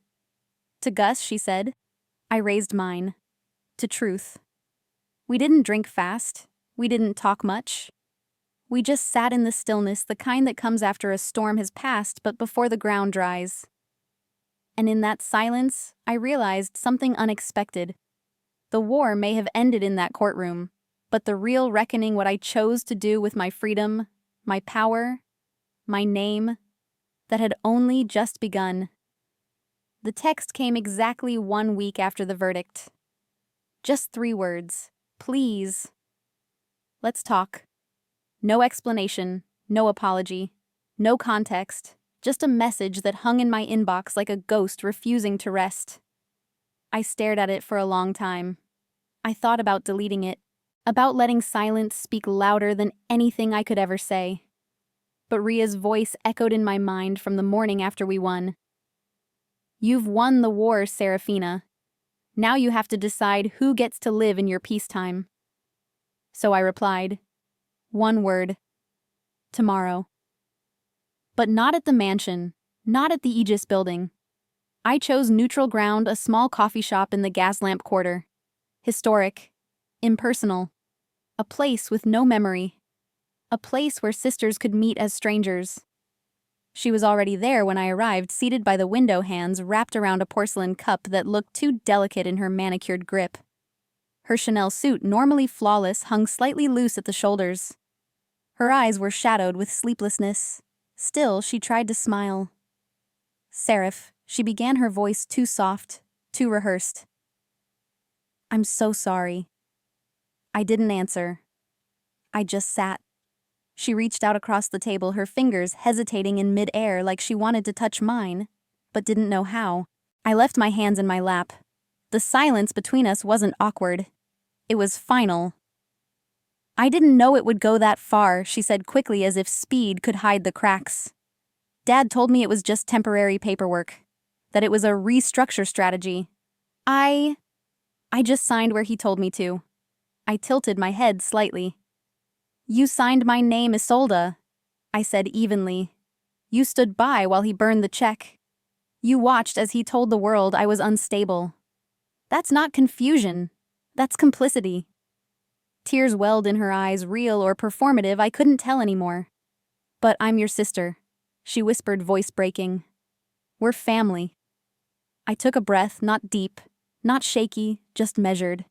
Speaker 1: "To Gus," she said. I raised mine. To truth. We didn't drink fast. We didn't talk much. We just sat in the stillness, the kind that comes after a storm has passed but before the ground dries. And in that silence, I realized something unexpected. The war may have ended in that courtroom, but the real reckoning, what I chose to do with my freedom, my power, my name, that had only just begun. The text came exactly 1 week after the verdict. Just 3 words. Please. Let's talk. No explanation, no apology, no context, just a message that hung in my inbox like a ghost refusing to rest. I stared at it for a long time. I thought about deleting it, about letting silence speak louder than anything I could ever say. But Ria's voice echoed in my mind from the morning after we won. "You've won the war, Saraphina. Now you have to decide who gets to live in your peacetime." So I replied, 1 word. Tomorrow. But not at the mansion, Not at the Aegis building. I chose neutral ground, a small coffee shop in the Gaslamp Quarter. Historic. Impersonal. A place with no memory. A place where sisters could meet as strangers. She was already there when I arrived, seated by the window, hands wrapped around a porcelain cup that looked too delicate in her manicured grip. Her Chanel suit, normally flawless, hung slightly loose at the shoulders. Her eyes were shadowed with sleeplessness. Still, she tried to smile. "Seraph," she began, her voice too soft, too rehearsed. "I'm so sorry." I didn't answer. I just sat. She reached out across the table, her fingers hesitating in mid-air like she wanted to touch mine, but didn't know how. I left my hands in my lap. The silence between us wasn't awkward. It was final. "I didn't know it would go that far," she said quickly, as if speed could hide the cracks. "Dad told me it was just temporary paperwork, that it was a restructure strategy. I just signed where he told me to." I tilted my head slightly. "You signed my name, Isolde," I said evenly. "You stood by while he burned the check. You watched as he told the world I was unstable. That's not confusion. That's complicity." Tears welled in her eyes, real or performative, I couldn't tell anymore. "But I'm your sister," she whispered, voice breaking. "We're family." I took a breath, not deep, not shaky, just measured.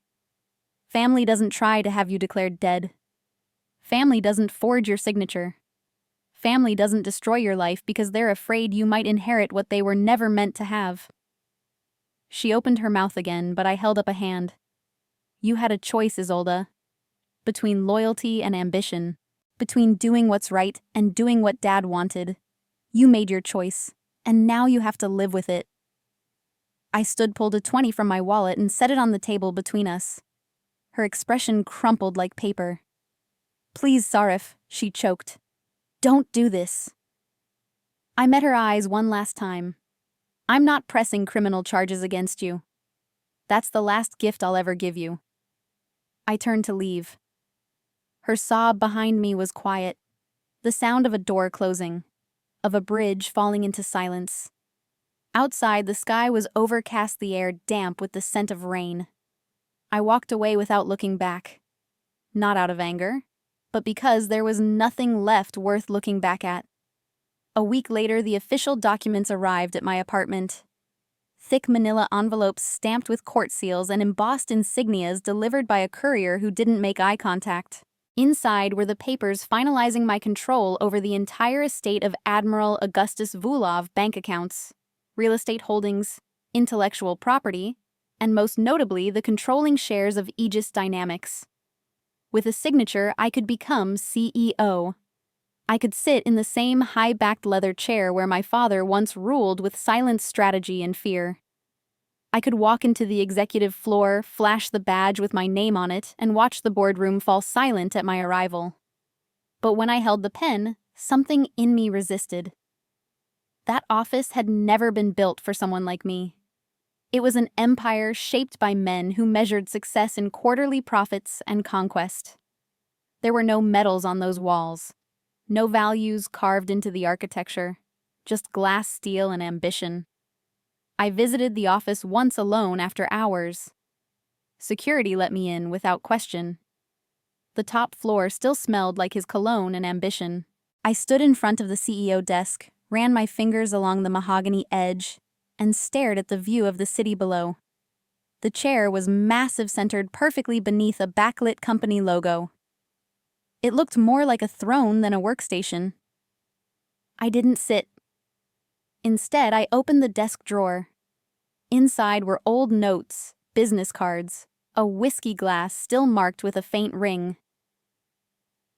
Speaker 1: Family doesn't try to have you declared dead. Family doesn't forge your signature. Family doesn't destroy your life because they're afraid you might inherit what they were never meant to have. She opened her mouth again, but I held up a hand. "You had a choice, Isolde. Between loyalty and ambition. Between doing what's right and doing what Dad wanted. You made your choice, and now you have to live with it." I pulled a 20 from my wallet and set it on the table between us. Her expression crumpled like paper. "Please, Sarif," she choked. "Don't do this." I met her eyes one last time. "I'm not pressing criminal charges against you. That's the last gift I'll ever give you." I turned to leave. Her sob behind me was quiet. The sound of a door closing, of a bridge falling into silence. Outside, the sky was overcast, the air damp with the scent of rain. I walked away without looking back. Not out of anger, but because there was nothing left worth looking back at. A week later, the official documents arrived at my apartment. Thick manila envelopes stamped with court seals and embossed insignias delivered by a courier who didn't make eye contact. Inside were the papers finalizing my control over the entire estate of Admiral Augustus Vulov bank accounts, real estate holdings, intellectual property, and most notably the controlling shares of Aegis Dynamics. With a signature, I could become CEO. I could sit in the same high-backed leather chair where my father once ruled with silent strategy and fear. I could walk into the executive floor, flash the badge with my name on it, and watch the boardroom fall silent at my arrival. But when I held the pen, something in me resisted. That office had never been built for someone like me. It was an empire shaped by men who measured success in quarterly profits and conquest. There were no medals on those walls, no values carved into the architecture, just glass, steel, and ambition. I visited the office once alone after hours. Security let me in without question. The top floor still smelled like his cologne and ambition. I stood in front of the CEO desk, ran my fingers along the mahogany edge, and stared at the view of the city below. The chair was massive, centered perfectly beneath a backlit company logo. It looked more like a throne than a workstation. I didn't sit. Instead, I opened the desk drawer. Inside were old notes, business cards, a whiskey glass still marked with a faint ring.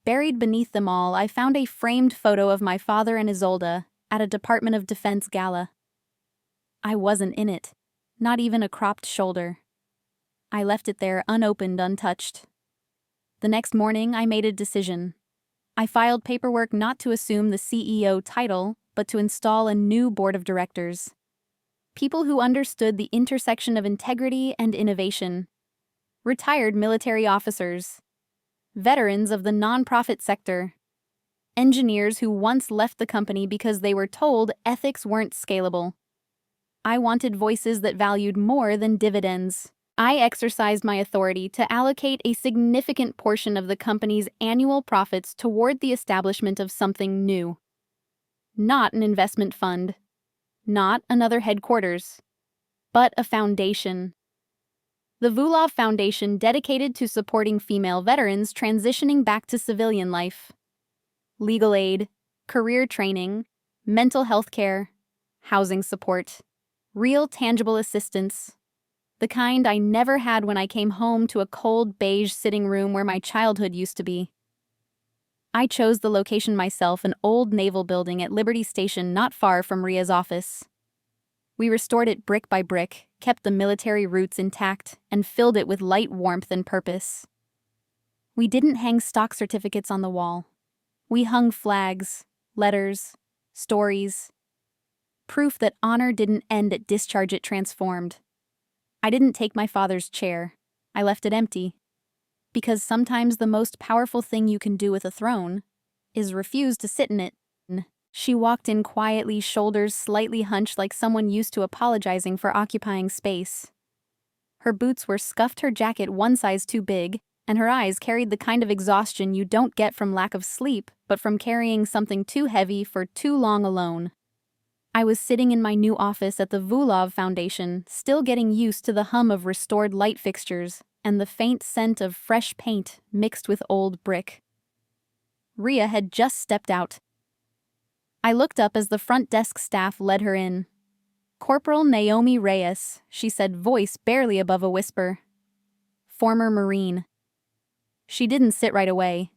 Speaker 1: Buried beneath them all, I found a framed photo of my father and Isolde at a Department of Defense gala. I wasn't in it, not even a cropped shoulder. I left it there unopened, untouched. The next morning, I made a decision. I filed paperwork not to assume the CEO title, but to install a new board of directors. People who understood the intersection of integrity and innovation. Retired military officers. Veterans of the nonprofit sector. Engineers who once left the company because they were told ethics weren't scalable. I wanted voices that valued more than dividends. I exercised my authority to allocate a significant portion of the company's annual profits toward the establishment of something new. Not an investment fund, not another headquarters, but a foundation. The Vulov Foundation dedicated to supporting female veterans transitioning back to civilian life. Legal aid, career training, mental health care, housing support, real tangible assistance. The kind I never had when I came home to a cold beige sitting room where my childhood used to be. I chose the location myself, an old naval building at Liberty Station not far from Ria's office. We restored it brick by brick, kept the military roots intact, and filled it with light, warmth, and purpose. We didn't hang stock certificates on the wall. We hung flags, letters, stories. Proof that honor didn't end at discharge, it transformed. I didn't take my father's chair. I left it empty. Because sometimes the most powerful thing you can do with a throne is refuse to sit in it. She walked in quietly, shoulders slightly hunched like someone used to apologizing for occupying space. Her boots were scuffed, her jacket one size too big, and her eyes carried the kind of exhaustion you don't get from lack of sleep, but from carrying something too heavy for too long alone. I was sitting in my new office at the Vulov Foundation, still getting used to the hum of restored light fixtures and the faint scent of fresh paint mixed with old brick. Ria had just stepped out. I looked up as the front desk staff led her in. "Corporal Naomi Reyes," she said, voice barely above a whisper. "Former Marine." She didn't sit right away.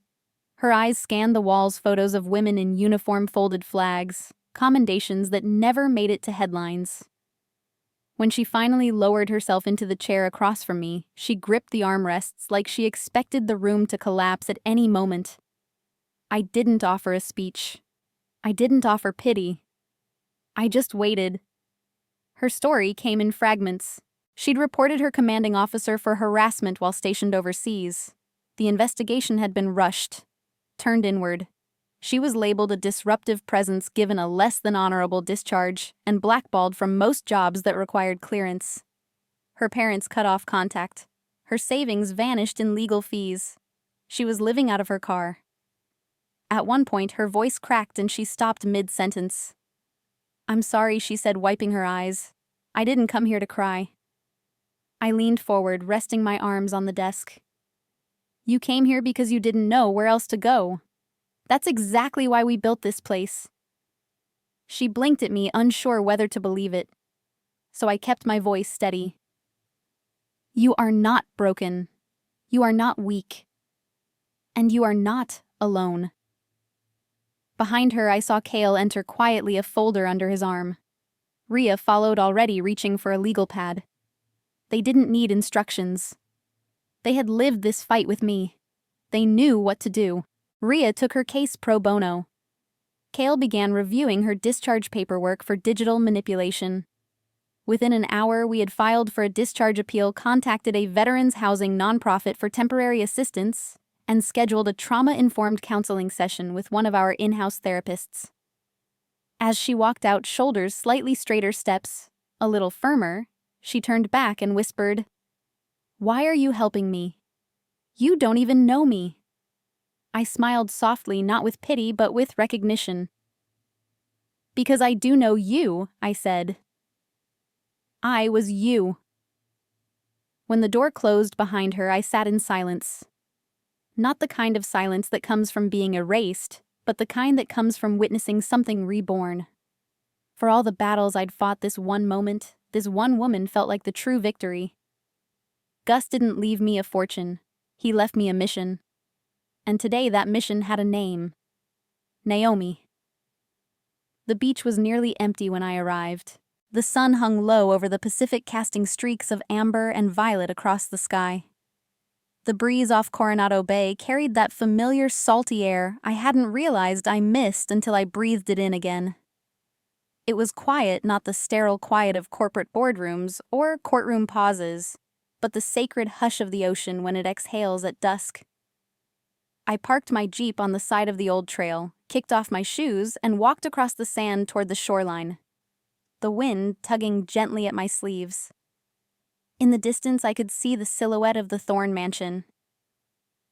Speaker 1: Her eyes scanned the walls, photos of women in uniform, folded flags, commendations that never made it to headlines. When she finally lowered herself into the chair across from me, she gripped the armrests like she expected the room to collapse at any moment. I didn't offer a speech. I didn't offer pity. I just waited. Her story came in fragments. She'd reported her commanding officer for harassment while stationed overseas. The investigation had been rushed, turned inward. She was labeled a disruptive presence, given a less than honorable discharge, and blackballed from most jobs that required clearance. Her parents cut off contact. Her savings vanished in legal fees. She was living out of her car. At one point, her voice cracked and she stopped mid-sentence. "I'm sorry," she said, wiping her eyes. "I didn't come here to cry." I leaned forward, resting my arms on the desk. "You came here because you didn't know where else to go. That's exactly why we built this place." She blinked at me, unsure whether to believe it. So I kept my voice steady. "You are not broken. You are not weak. And you are not alone." Behind her, I saw Kale enter quietly, a folder under his arm. Ria followed, already reaching for a legal pad. They didn't need instructions. They had lived this fight with me. They knew what to do. Ria took her case pro bono. Kale began reviewing her discharge paperwork for digital manipulation. Within an hour, we had filed for a discharge appeal, contacted a veterans housing nonprofit for temporary assistance, and scheduled a trauma-informed counseling session with one of our in-house therapists. As she walked out, shoulders slightly straighter, steps a little firmer, she turned back and whispered, "Why are you helping me? You don't even know me." I smiled softly, not with pity, but with recognition. "Because I do know you," I said. I was you. When the door closed behind her, I sat in silence. Not the kind of silence that comes from being erased, but the kind that comes from witnessing something reborn. For all the battles I'd fought, this one moment, this one woman felt like the true victory. Gus didn't leave me a fortune. He left me a mission. And today that mission had a name. Naomi. The beach was nearly empty when I arrived. The sun hung low over the Pacific, casting streaks of amber and violet across the sky. The breeze off Coronado Bay carried that familiar salty air I hadn't realized I missed until I breathed it in again. It was quiet, not the sterile quiet of corporate boardrooms or courtroom pauses, but the sacred hush of the ocean when it exhales at dusk. I parked my Jeep on the side of the old trail, kicked off my shoes, and walked across the sand toward the shoreline, the wind tugging gently at my sleeves. In the distance, I could see the silhouette of the Thorn Mansion.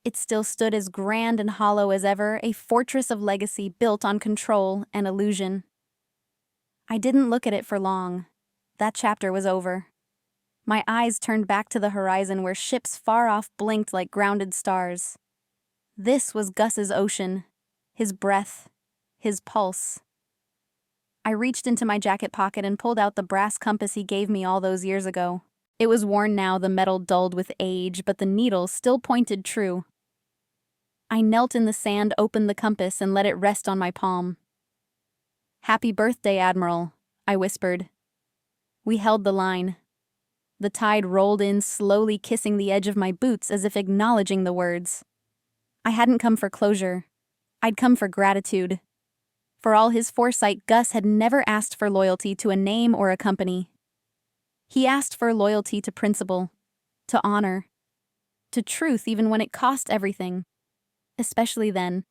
Speaker 1: It still stood as grand and hollow as ever, a fortress of legacy built on control and illusion. I didn't look at it for long. That chapter was over. My eyes turned back to the horizon where ships far off blinked like grounded stars. This was Gus's ocean, his breath, his pulse. I reached into my jacket pocket and pulled out the brass compass he gave me all those years ago. It was worn now, the metal dulled with age, but the needle still pointed true. I knelt in the sand, opened the compass, and let it rest on my palm. "Happy birthday, Admiral," I whispered. We held the line. The tide rolled in, slowly kissing the edge of my boots as if acknowledging the words. I hadn't come for closure. I'd come for gratitude. For all his foresight, Gus had never asked for loyalty to a name or a company. He asked for loyalty to principle, to honor, to truth even when it cost everything. Especially then.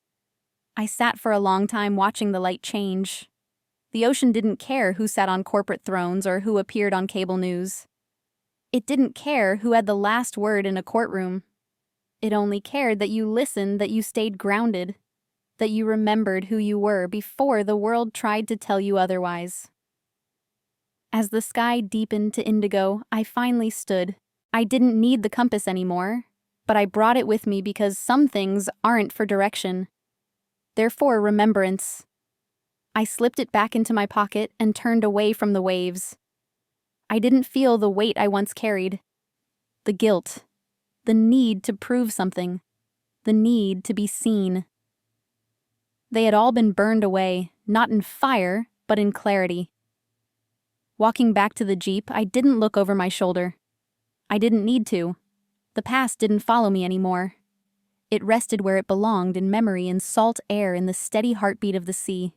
Speaker 1: I sat for a long time watching the light change. The ocean didn't care who sat on corporate thrones or who appeared on cable news. It didn't care who had the last word in a courtroom. It only cared that you listened, that you stayed grounded, that you remembered who you were before the world tried to tell you otherwise. As the sky deepened to indigo, I finally stood. I didn't need the compass anymore, but I brought it with me because some things aren't for direction. They're for remembrance. I slipped it back into my pocket and turned away from the waves. I didn't feel the weight I once carried. The guilt. The need to prove something. The need to be seen. They had all been burned away, not in fire, but in clarity. Walking back to the Jeep, I didn't look over my shoulder. I didn't need to. The past didn't follow me anymore. It rested where it belonged, in memory, in salt air, in the steady heartbeat of the sea.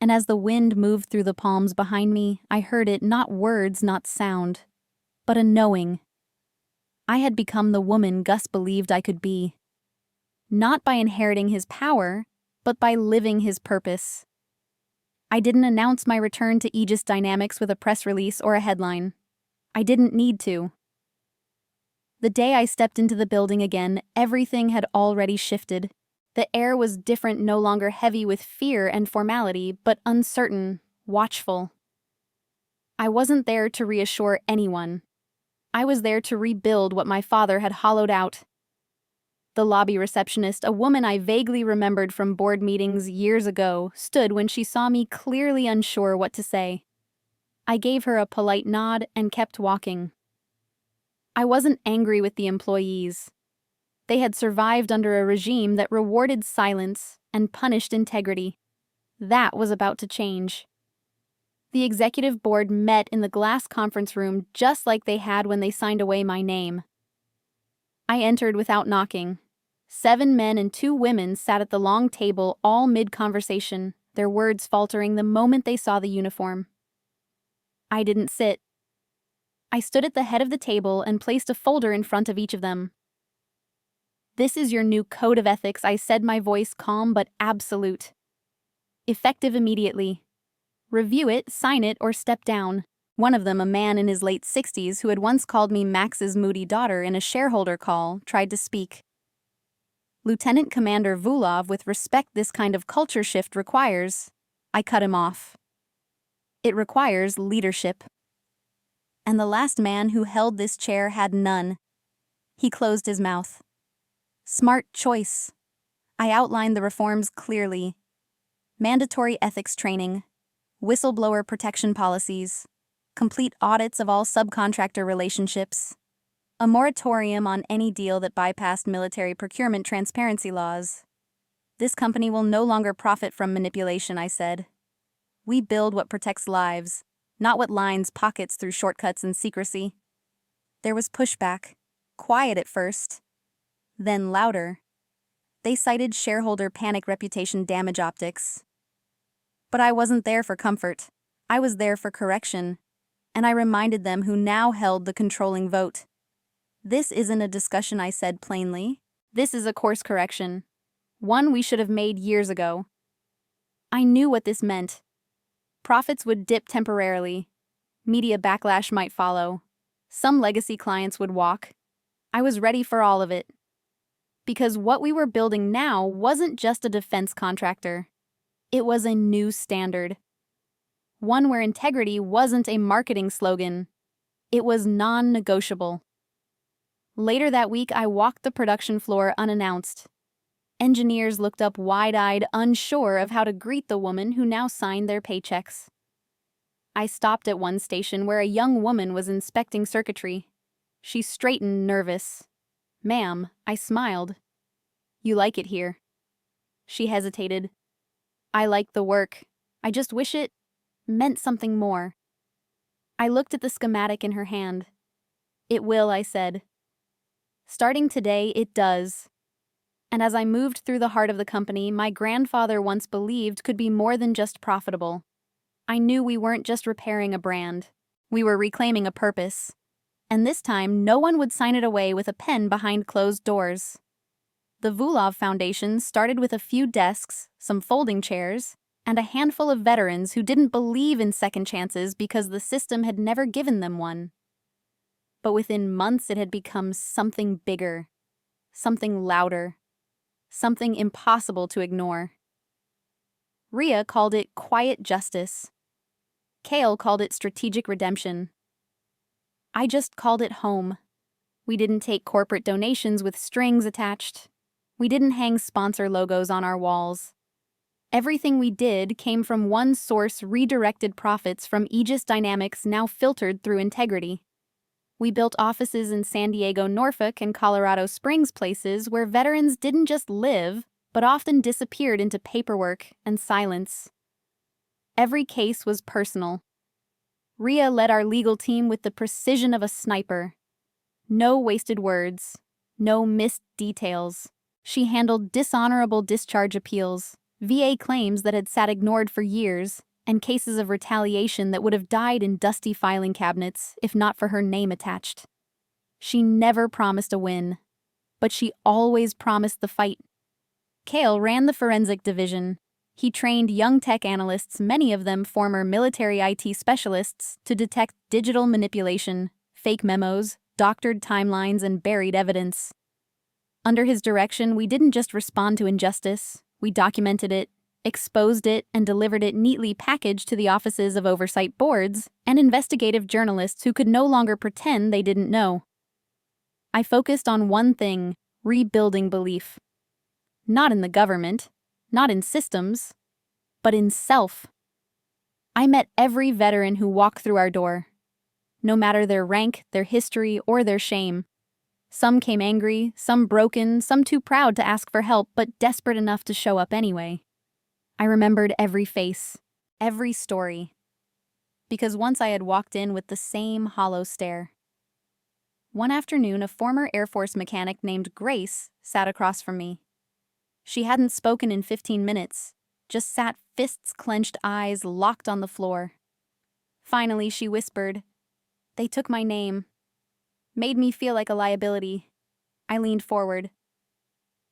Speaker 1: And as the wind moved through the palms behind me, I heard it, not words, not sound, but a knowing. I had become the woman Gus believed I could be. Not by inheriting his power, but by living his purpose. I didn't announce my return to Aegis Dynamics with a press release or a headline. I didn't need to. The day I stepped into the building again, everything had already shifted. The air was different, no longer heavy with fear and formality, but uncertain, watchful. I wasn't there to reassure anyone. I was there to rebuild what my father had hollowed out. The lobby receptionist, a woman I vaguely remembered from board meetings years ago, stood when she saw me, clearly unsure what to say. I gave her a polite nod and kept walking. I wasn't angry with the employees. They had survived under a regime that rewarded silence and punished integrity. That was about to change. The executive board met in the glass conference room just like they had when they signed away my name. I entered without knocking. 7 men and 2 women sat at the long table, all mid-conversation, their words faltering the moment they saw the uniform. I didn't sit. I stood at the head of the table and placed a folder in front of each of them. "This is your new code of ethics," I said, my voice calm but absolute. "Effective immediately. Review it, sign it, or step down." One of them, a man in his late 60s who had once called me Max's moody daughter in a shareholder call, tried to speak. "Lieutenant Commander Vulov, with respect, this kind of culture shift requires..." I cut him off. "It requires leadership." And the last man who held this chair had none. He closed his mouth. Smart choice. I outlined the reforms clearly. Mandatory ethics training, whistleblower protection policies, complete audits of all subcontractor relationships, a moratorium on any deal that bypassed military procurement transparency laws. "This company will no longer profit from manipulation," I said. "We build what protects lives, not what lines pockets through shortcuts and secrecy." There was pushback, quiet at first, then louder. They cited shareholder panic, reputation damage optics. But I wasn't there for comfort. I was there for correction, and I reminded them who now held the controlling vote. "This isn't a discussion," I said plainly. "This is a course correction. One we should have made years ago. I knew what this meant. Profits would dip temporarily. Media backlash might follow. Some legacy clients would walk. I was ready for all of it. Because what we were building now wasn't just a defense contractor. It was a new standard. One where integrity wasn't a marketing slogan. It was non-negotiable. Later that week, I walked the production floor unannounced. Engineers looked up wide-eyed, unsure of how to greet the woman who now signed their paychecks. I stopped at one station where a young woman was inspecting circuitry. She straightened, nervous. "Ma'am," I smiled. "You like it here?" She hesitated. "I like the work. I just wish it meant something more." I looked at the schematic in her hand. "It will," I said. "Starting today, it does." And as I moved through the heart of the company my grandfather once believed could be more than just profitable, I knew we weren't just repairing a brand. We were reclaiming a purpose. And this time, no one would sign it away with a pen behind closed doors. The Vulov Foundation started with a few desks, some folding chairs, and a handful of veterans who didn't believe in second chances because the system had never given them one. But within months it had become something bigger, something louder, something impossible to ignore. Ria called it quiet justice. Kale called it strategic redemption. I just called it home. We didn't take corporate donations with strings attached. We didn't hang sponsor logos on our walls. Everything we did came from one source: redirected profits from Aegis Dynamics, now filtered through integrity. We built offices in San Diego, Norfolk, and Colorado Springs, places where veterans didn't just live, but often disappeared into paperwork and silence. Every case was personal. Ria led our legal team with the precision of a sniper. No wasted words, no missed details. She handled dishonorable discharge appeals, VA claims that had sat ignored for years, and cases of retaliation that would have died in dusty filing cabinets if not for her name attached. She never promised a win, but she always promised the fight. Kale ran the forensic division. He trained young tech analysts, many of them former military IT specialists, to detect digital manipulation, fake memos, doctored timelines, and buried evidence. Under his direction, we didn't just respond to injustice, we documented it, exposed it, and delivered it neatly packaged to the offices of oversight boards and investigative journalists who could no longer pretend they didn't know. I focused on one thing: rebuilding belief. Not in the government, not in systems, but in self. I met every veteran who walked through our door, no matter their rank, their history, or their shame. Some came angry, some broken, some too proud to ask for help, but desperate enough to show up anyway. I remembered every face, every story, because once I had walked in with the same hollow stare. One afternoon, a former Air Force mechanic named Grace sat across from me. She hadn't spoken in 15 minutes, just sat, fists clenched, eyes locked on the floor. Finally, she whispered, "They took my name. Made me feel like a liability." I leaned forward.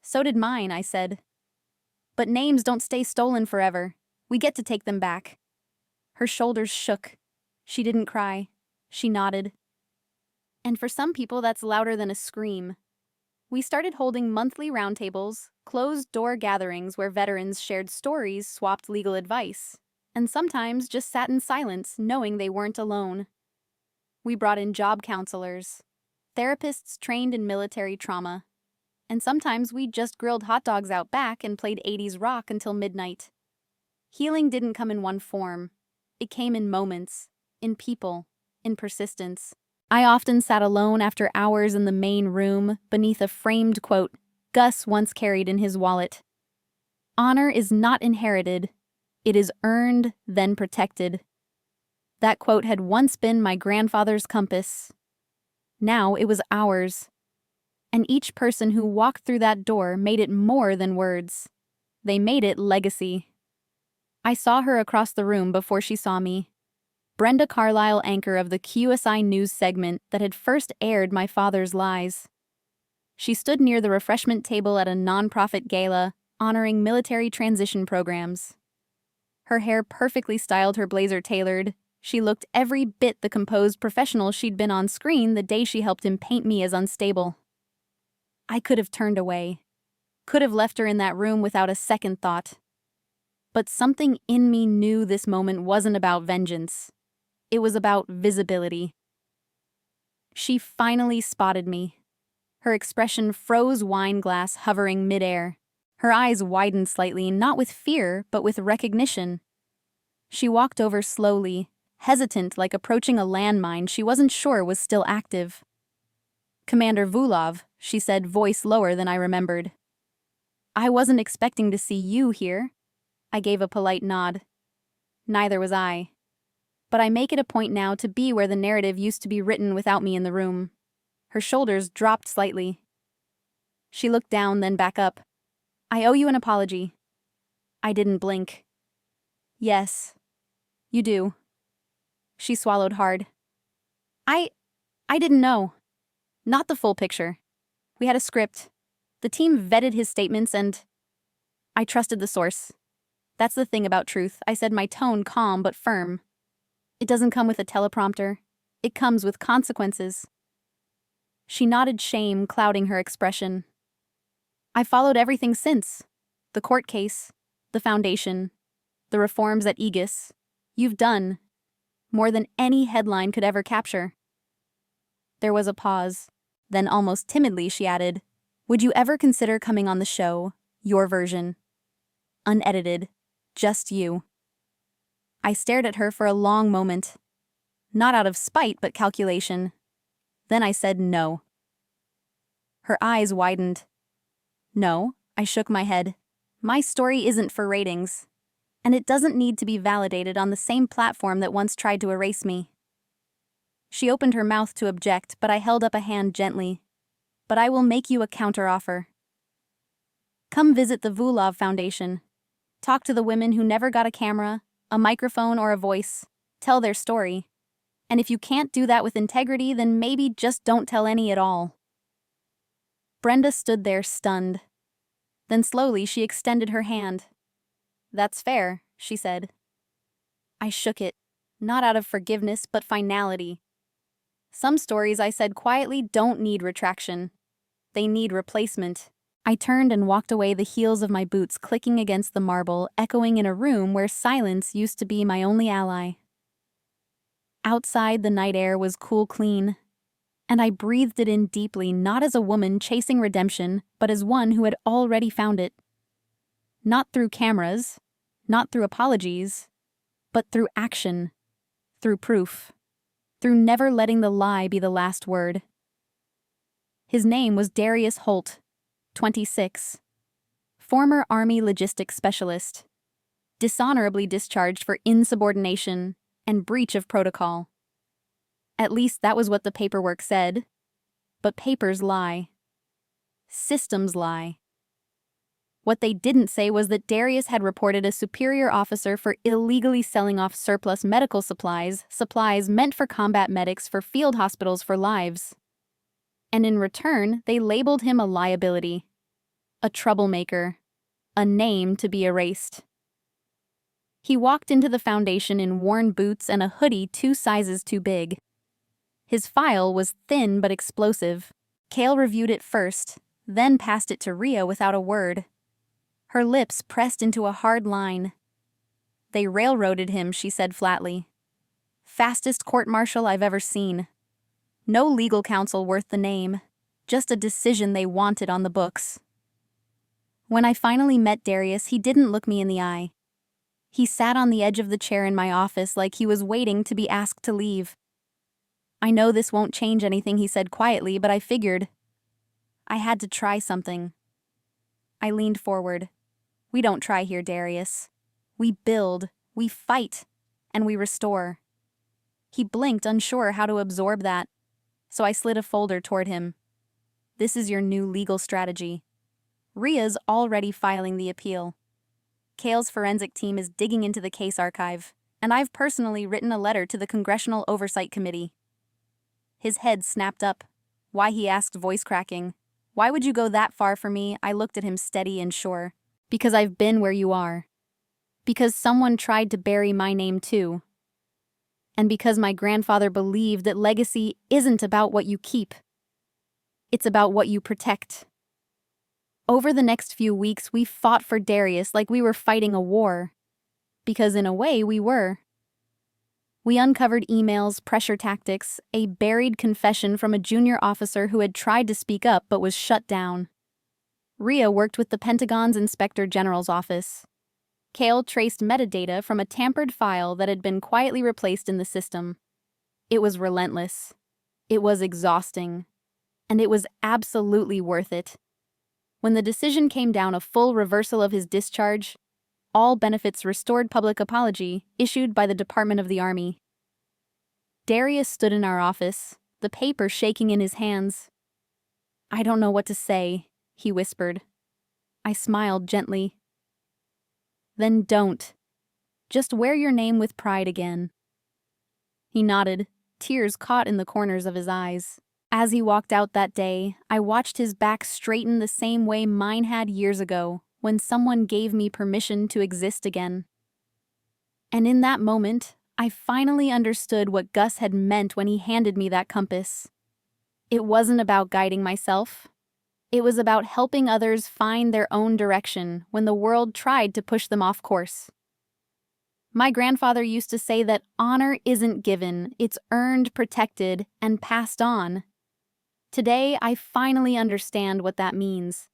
Speaker 1: "So did mine," I said. "But names don't stay stolen forever. We get to take them back." Her shoulders shook. She didn't cry. She nodded. And for some people, that's louder than a scream. We started holding monthly roundtables, closed-door gatherings where veterans shared stories, swapped legal advice, and sometimes just sat in silence, knowing they weren't alone. We brought in job counselors, therapists trained in military trauma, and sometimes we just grilled hot dogs out back and played 80s rock until midnight. Healing didn't come in one form. It came in moments, in people, in persistence. I often sat alone after hours in the main room beneath a framed quote Gus once carried in his wallet. "Honor is not inherited. It is earned, then protected." That quote had once been my grandfather's compass. Now it was ours. And each person who walked through that door made it more than words. They made it legacy. I saw her across the room before she saw me. Brenda Carlisle, anchor of the QSI News segment that had first aired my father's lies. She stood near the refreshment table at a nonprofit gala honoring military transition programs. Her hair perfectly styled, her blazer tailored. She looked every bit the composed professional she'd been on screen the day she helped him paint me as unstable. I could have turned away. Could have left her in that room without a second thought. But something in me knew this moment wasn't about vengeance. It was about visibility. She finally spotted me. Her expression froze wine glass hovering midair. Her eyes widened slightly, not with fear, but with recognition. She walked over slowly, hesitant like approaching a landmine she wasn't sure was still active. "Commander Vulov," she said, voice lower than I remembered. "I wasn't expecting to see you here." I gave a polite nod. Neither was I. But I make it a point now to be where the narrative used to be written without me in the room. Her shoulders dropped slightly. She looked down, then back up. "I owe you an apology." I didn't blink. "Yes, you do." She swallowed hard. I didn't know. Not the full picture. We had a script. The team vetted his statements and I trusted the source. That's the thing about truth," I said, my tone calm but firm. "It doesn't come with a teleprompter. It comes with consequences." She nodded, shame clouding her expression. "I followed everything since. The court case, the foundation, the reforms at Aegis. You've done more than any headline could ever capture." There was a pause. Then almost timidly she added, "Would you ever consider coming on the show, your version? Unedited, just you." I stared at her for a long moment. Not out of spite, but calculation. Then I said no. Her eyes widened. "No," I shook my head. "My story isn't for ratings. And it doesn't need to be validated on the same platform that once tried to erase me." She opened her mouth to object, but I held up a hand gently. "But I will make you a counteroffer. Come visit the Vulov Foundation. Talk to the women who never got a camera, a microphone, or a voice. Tell their story. And if you can't do that with integrity, then maybe just don't tell any at all." Brenda stood there stunned. Then slowly she extended her hand. "That's fair," she said. I shook it, not out of forgiveness but finality. Some stories, I said quietly, don't need retraction. They need replacement. I turned and walked away, the heels of my boots clicking against the marble, echoing in a room where silence used to be my only ally. Outside, the night air was cool, clean, and I breathed it in deeply, not as a woman chasing redemption, but as one who had already found it. Not through cameras, not through apologies, but through action, through proof, through never letting the lie be the last word. His name was Darius Holt, 26, former Army logistics specialist, dishonorably discharged for insubordination and breach of protocol. At least that was what the paperwork said. But papers lie. Systems lie. What they didn't say was that Darius had reported a superior officer for illegally selling off surplus medical supplies meant for combat medics for field hospitals for lives. And in return, they labeled him a liability, a troublemaker, a name to be erased. He walked into the foundation in worn boots and a hoodie 2 sizes too big. His file was thin but explosive. Kale reviewed it first, then passed it to Rhea without a word. Her lips pressed into a hard line. "They railroaded him," she said flatly. "Fastest court-martial I've ever seen. No legal counsel worth the name, just a decision they wanted on the books." When I finally met Darius, he didn't look me in the eye. He sat on the edge of the chair in my office like he was waiting to be asked to leave. "I know this won't change anything," he said quietly, but I figured I had to try something. I leaned forward. "We don't try here, Darius. We build, we fight, and we restore." He blinked, unsure how to absorb that, so I slid a folder toward him. "This is your new legal strategy. Rhea's already filing the appeal. Kale's forensic team is digging into the case archive, and I've personally written a letter to the Congressional Oversight Committee." His head snapped up. "Why?" he asked, voice cracking. "Why would you go that far for me?" I looked at him steady and sure. "Because I've been where you are. Because someone tried to bury my name too. And because my grandfather believed that legacy isn't about what you keep. It's about what you protect. Over the next few weeks, we fought for Darius like we were fighting a war. Because in a way, we were. We uncovered emails, pressure tactics, a buried confession from a junior officer who had tried to speak up but was shut down. Rhea worked with the Pentagon's Inspector General's office. Kale traced metadata from a tampered file that had been quietly replaced in the system. It was relentless. It was exhausting. And it was absolutely worth it. When the decision came down a full reversal of his discharge, all benefits restored public apology issued by the Department of the Army. Darius stood in our office, the paper shaking in his hands. "I don't know what to say," he whispered. I smiled gently. "Then don't. Just wear your name with pride again." He nodded, tears caught in the corners of his eyes. As he walked out that day, I watched his back straighten the same way mine had years ago, when someone gave me permission to exist again. And in that moment, I finally understood what Gus had meant when he handed me that compass. It wasn't about guiding myself. It was about helping others find their own direction when the world tried to push them off course. My grandfather used to say that honor isn't given, it's earned, protected, and passed on. Today, I finally understand what that means.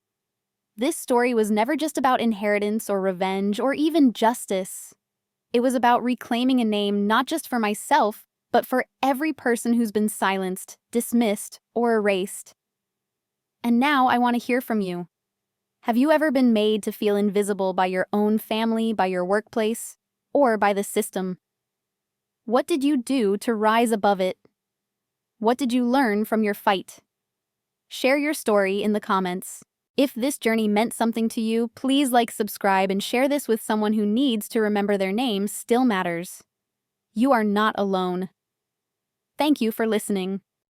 Speaker 1: This story was never just about inheritance or revenge or even justice. It was about reclaiming a name not just for myself, but for every person who's been silenced, dismissed, or erased. And now I want to hear from you. Have you ever been made to feel invisible by your own family, by your workplace, or by the system? What did you do to rise above it? What did you learn from your fight? Share your story in the comments. If this journey meant something to you, please subscribe, and share this with someone who needs to remember their name still matters. You are not alone. Thank you for listening.